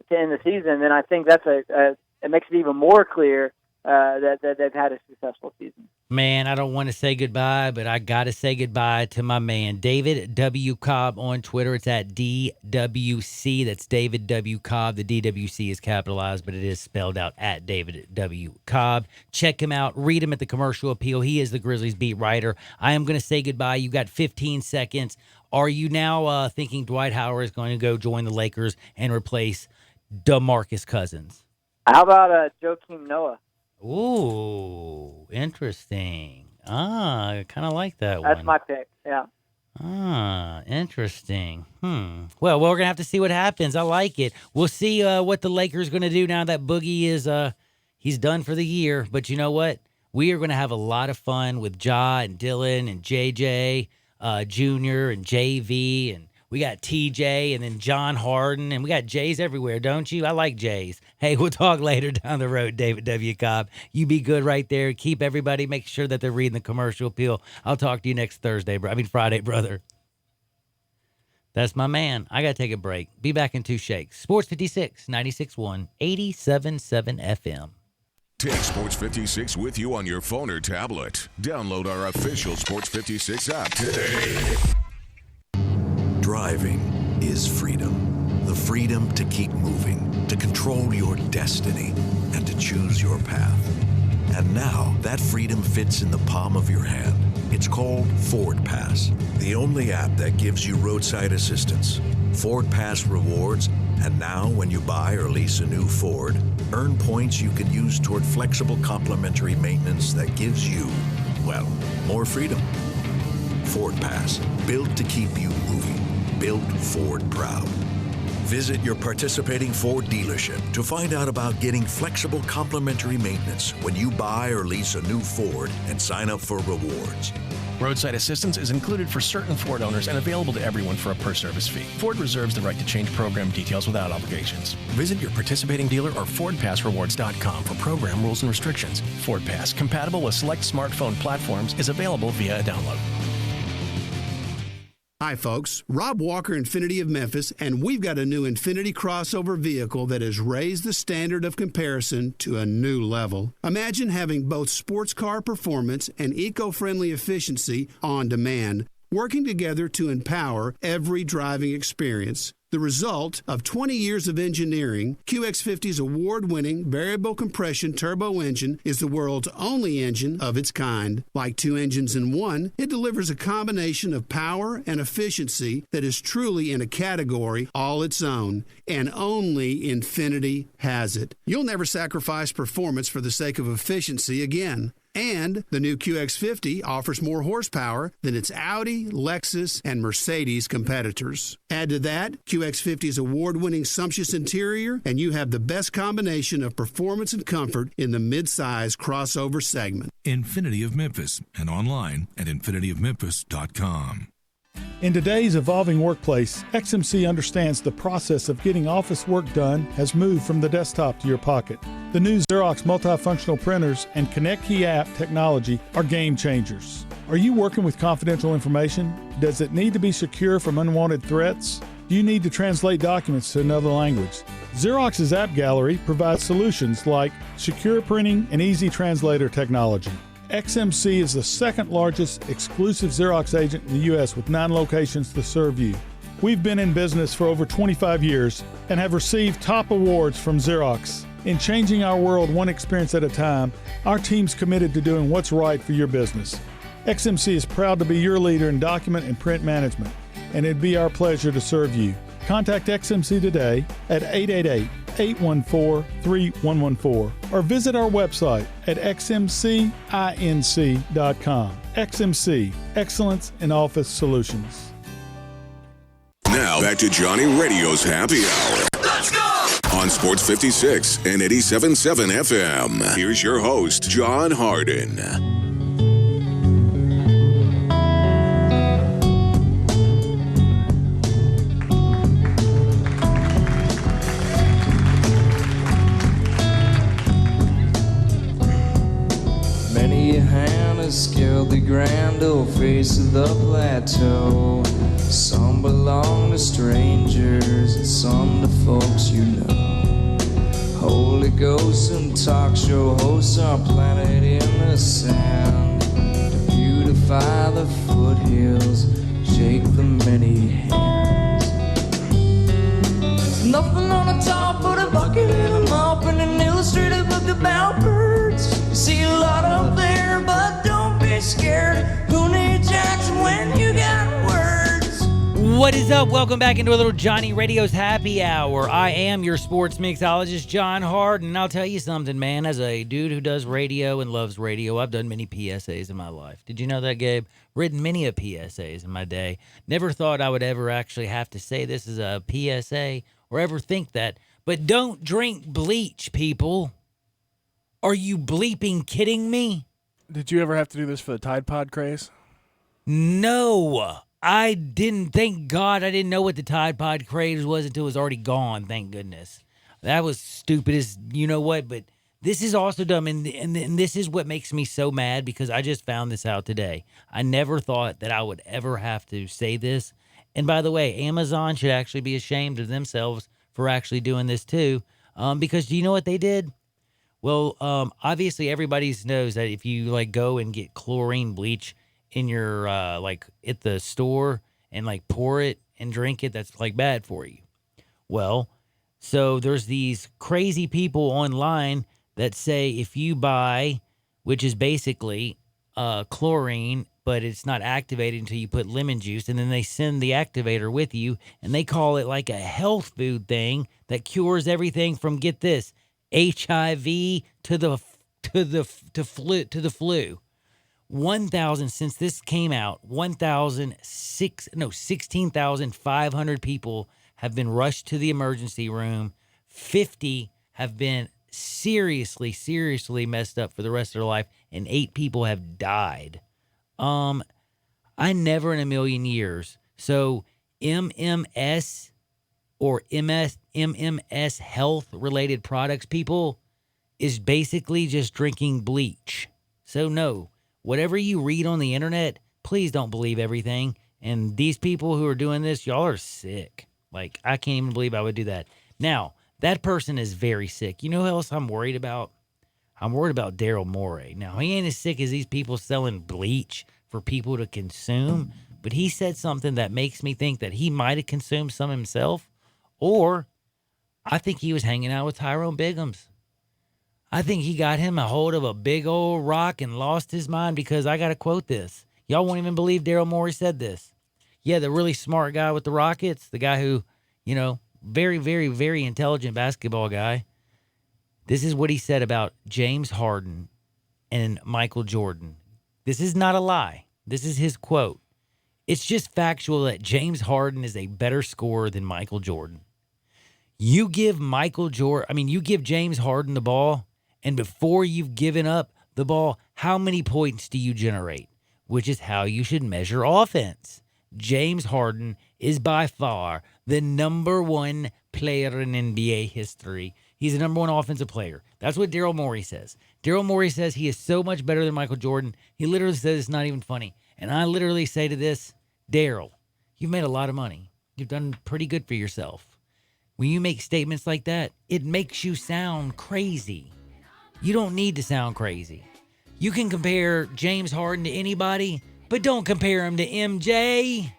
to end the season, then I think that's it makes it even more clear that they've had a successful season. Man, I don't want to say goodbye, but I got to say goodbye to my man, David W. Cobb on Twitter. It's at DWC. That's David W. Cobb. The DWC is capitalized, but it is spelled out at David W. Cobb. Check him out. Read him at the Commercial Appeal. He is the Grizzlies beat writer. I am going to say goodbye. You got 15 seconds. Are you now thinking Dwight Howard is going to go join the Lakers and replace DeMarcus Cousins? How about Joakim Noah? Ooh, interesting. I kind of like that one. That's my pick, yeah. Interesting. Well, we're going to have to see what happens. I like it. We'll see what the Lakers are going to do now that Boogie is he's done for the year. But you know what? We are going to have a lot of fun with Ja and Dylan and JJ Jr. and JV, and we got TJ and then John Harden, and we got Jays everywhere, don't you? I like Jays. Hey, we'll talk later down the road, David W. Cobb. You be good right there. Keep everybody, make sure that they're reading the Commercial Appeal. I'll talk to you next Friday, brother. That's my man. I got to take a break. Be back in 2 shakes. Sports 56, 96.1, 87.7 FM. Take Sports 56 with you on your phone or tablet. Download our official Sports 56 app today. Driving is freedom. The freedom to keep moving, to control your destiny, and to choose your path. And now, that freedom fits in the palm of your hand. It's called Ford Pass, the only app that gives you roadside assistance, Ford Pass rewards, and now when you buy or lease a new Ford, earn points you can use toward flexible complimentary maintenance that gives you, well, more freedom. Ford Pass, built to keep you moving. Built Ford proud. Visit your participating Ford dealership to find out about getting flexible complimentary maintenance when you buy or lease a new Ford and sign up for rewards. Roadside assistance is included for certain Ford owners and available to everyone for a per-service fee. Ford reserves the right to change program details without obligations. Visit your participating dealer or FordPassRewards.com for program rules and restrictions. Ford Pass, compatible with select smartphone platforms, is available via a download. Hi, folks. Rob Walker, Infinity of Memphis, and we've got a new Infinity crossover vehicle that has raised the standard of comparison to a new level. Imagine having both sports car performance and eco-friendly efficiency on demand, working together to empower every driving experience. The result of 20 years of engineering, QX50's award-winning variable compression turbo engine is the world's only engine of its kind. Like two engines in one, it delivers a combination of power and efficiency that is truly in a category all its own, and only Infinity has it. You'll never sacrifice performance for the sake of efficiency again. And the new QX50 offers more horsepower than its Audi, Lexus, and Mercedes competitors. Add to that QX50's award-winning sumptuous interior, and you have the best combination of performance and comfort in the mid-size crossover segment. Infinity of Memphis, and online at infinityofmemphis.com. In today's evolving workplace, XMC understands the process of getting office work done has moved from the desktop to your pocket. The new Xerox multifunctional printers and ConnectKey app technology are game changers. Are you working with confidential information? Does it need to be secure from unwanted threats? Do you need to translate documents to another language? Xerox's App Gallery provides solutions like secure printing and easy translator technology. XMC is the second largest exclusive Xerox agent in the U.S. with 9 locations to serve you. We've been in business for over 25 years and have received top awards from Xerox. In changing our world one experience at a time, our team's committed to doing what's right for your business. XMC is proud to be your leader in document and print management, and it'd be our pleasure to serve you. Contact XMC today at 888-814-3114 or visit our website at xmcinc.com. XMC, excellence in office solutions. Now back to Johnny Radio's Happy Hour. Let's go! On Sports 56 and 87.7 FM. Here's your host, John Harden. Scaled the grand old face of the plateau. Some belong to strangers and some to folks you know. Holy ghosts and talk show hosts are planted in the sand to beautify the foothills, shake the many hands. There's nothing on the top but a bucket and a mop and an illustrated book about birds. You see a lot up there, but don't be scared. Who needs Jackson when you got words? What is up? Welcome back into a little Johnny Radio's Happy Hour. I am your sports mixologist, John Harden. And I'll tell you something, man. As a dude who does radio and loves radio, I've done many PSAs in my life. Did you know that, Gabe? Written many a PSAs in my day. Never thought I would ever actually have to say this is a PSA or ever think that. But don't drink bleach, people. Are you bleeping kidding me? Did you ever have to do this for the Tide Pod craze? No, I didn't. Thank God I didn't know what the Tide Pod craze was until it was already gone. Thank goodness. That was stupid as you know what, but this is also dumb. And this is what makes me so mad because I just found this out today. I never thought that I would ever have to say this. And by the way, Amazon should actually be ashamed of themselves for actually doing this too. Because do you know what they did? Well, obviously everybody knows that if you like go and get chlorine bleach in your like at the store and like pour it and drink it, that's like bad for you. Well, so there's these crazy people online that say if you buy, which is basically chlorine, but it's not activated until you put lemon juice, and then they send the activator with you, and they call it like a health food thing that cures everything from, get this, HIV to the flu. 1,000 since this came out. 16,500 people have been rushed to the emergency room. 50 have been seriously messed up for the rest of their life, and 8 people have died. I never in a million years. So MMS or MMS health related products, people, is basically just drinking bleach. So no, whatever you read on the internet, please don't believe everything. And these people who are doing this, y'all are sick. Like, I can't even believe I would do that. Now, that person is very sick. You know who else I'm worried about? I'm worried about Daryl Morey. Now, he ain't as sick as these people selling bleach for people to consume, but he said something that makes me think that he might have consumed some himself, or I think he was hanging out with Tyrone Biggums. I think he got him a hold of a big old rock and lost his mind, because I got to quote this. Y'all won't even believe Daryl Morey said this. Yeah, the really smart guy with the Rockets, the guy who, you know, very, very, very intelligent basketball guy. This is what he said about James Harden and Michael Jordan. This is not a lie. This is his quote. It's just factual that James Harden is a better scorer than Michael Jordan. You give James Harden the ball, and before you've given up the ball, how many points do you generate? Which is how you should measure offense. James Harden is by far the number one player in NBA history. He's the number one offensive player. That's what Daryl Morey says. Daryl Morey says he is so much better than Michael Jordan. He literally says it's not even funny. And I literally say to this, Daryl, you've made a lot of money. You've done pretty good for yourself. When you make statements like that, it makes you sound crazy. You don't need to sound crazy. You can compare James Harden to anybody, but don't compare him to MJ.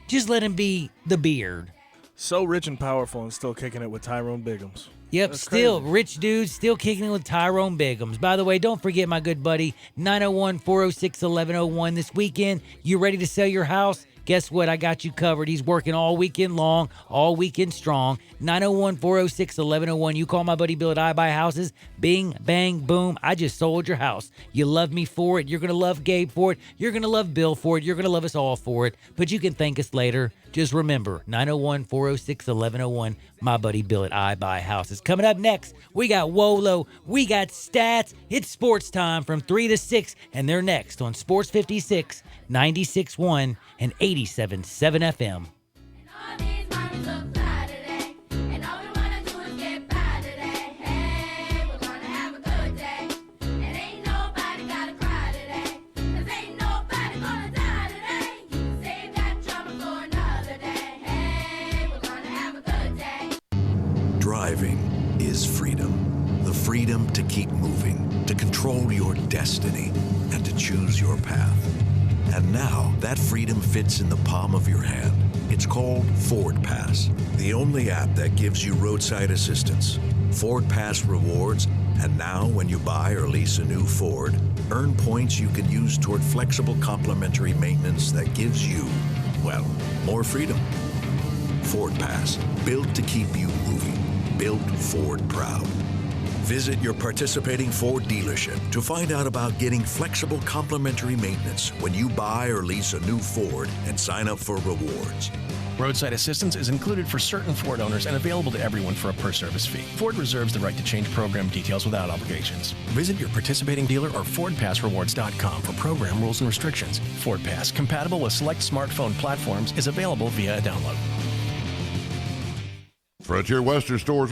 Just let him be the beard. So rich and powerful and still kicking it with Tyrone Biggums. Yep, That's still crazy. rich dude, still kicking it with Tyrone Biggums. By the way, don't forget my good buddy, 901-406-1101 this weekend. You ready to sell your house? Guess what? I got you covered. He's working all weekend long, all weekend strong. 901-406-1101. You call my buddy Bill at I Buy Houses. Bing, bang, boom. I just sold your house. You love me for it. You're going to love Gabe for it. You're going to love Bill for it. You're going to love us all for it. But you can thank us later. Just remember, 901-406-1101. My buddy Bill at I Buy Houses. Coming up next, we got Wolo. We got stats. It's sports time from 3 to 6. And they're next on Sports 56, 96.1, and 87.7 FM. Driving is freedom. The freedom to keep moving, to control your destiny, and to choose your path. And now, that freedom fits in the palm of your hand. It's called Ford Pass, the only app that gives you roadside assistance, Ford Pass rewards, and now when you buy or lease a new Ford, earn points you can use toward flexible complimentary maintenance that gives you, well, more freedom. Ford Pass, built to keep you moving. Built Ford proud. Visit your participating Ford dealership to find out about getting flexible complimentary maintenance when you buy or lease a new Ford and sign up for rewards. Roadside assistance is included for certain Ford owners and available to everyone for a per-service fee. Ford reserves the right to change program details without obligations. Visit your participating dealer or FordPassRewards.com for program rules and restrictions. Ford Pass, compatible with select smartphone platforms, is available via a download. Frontier Western Stores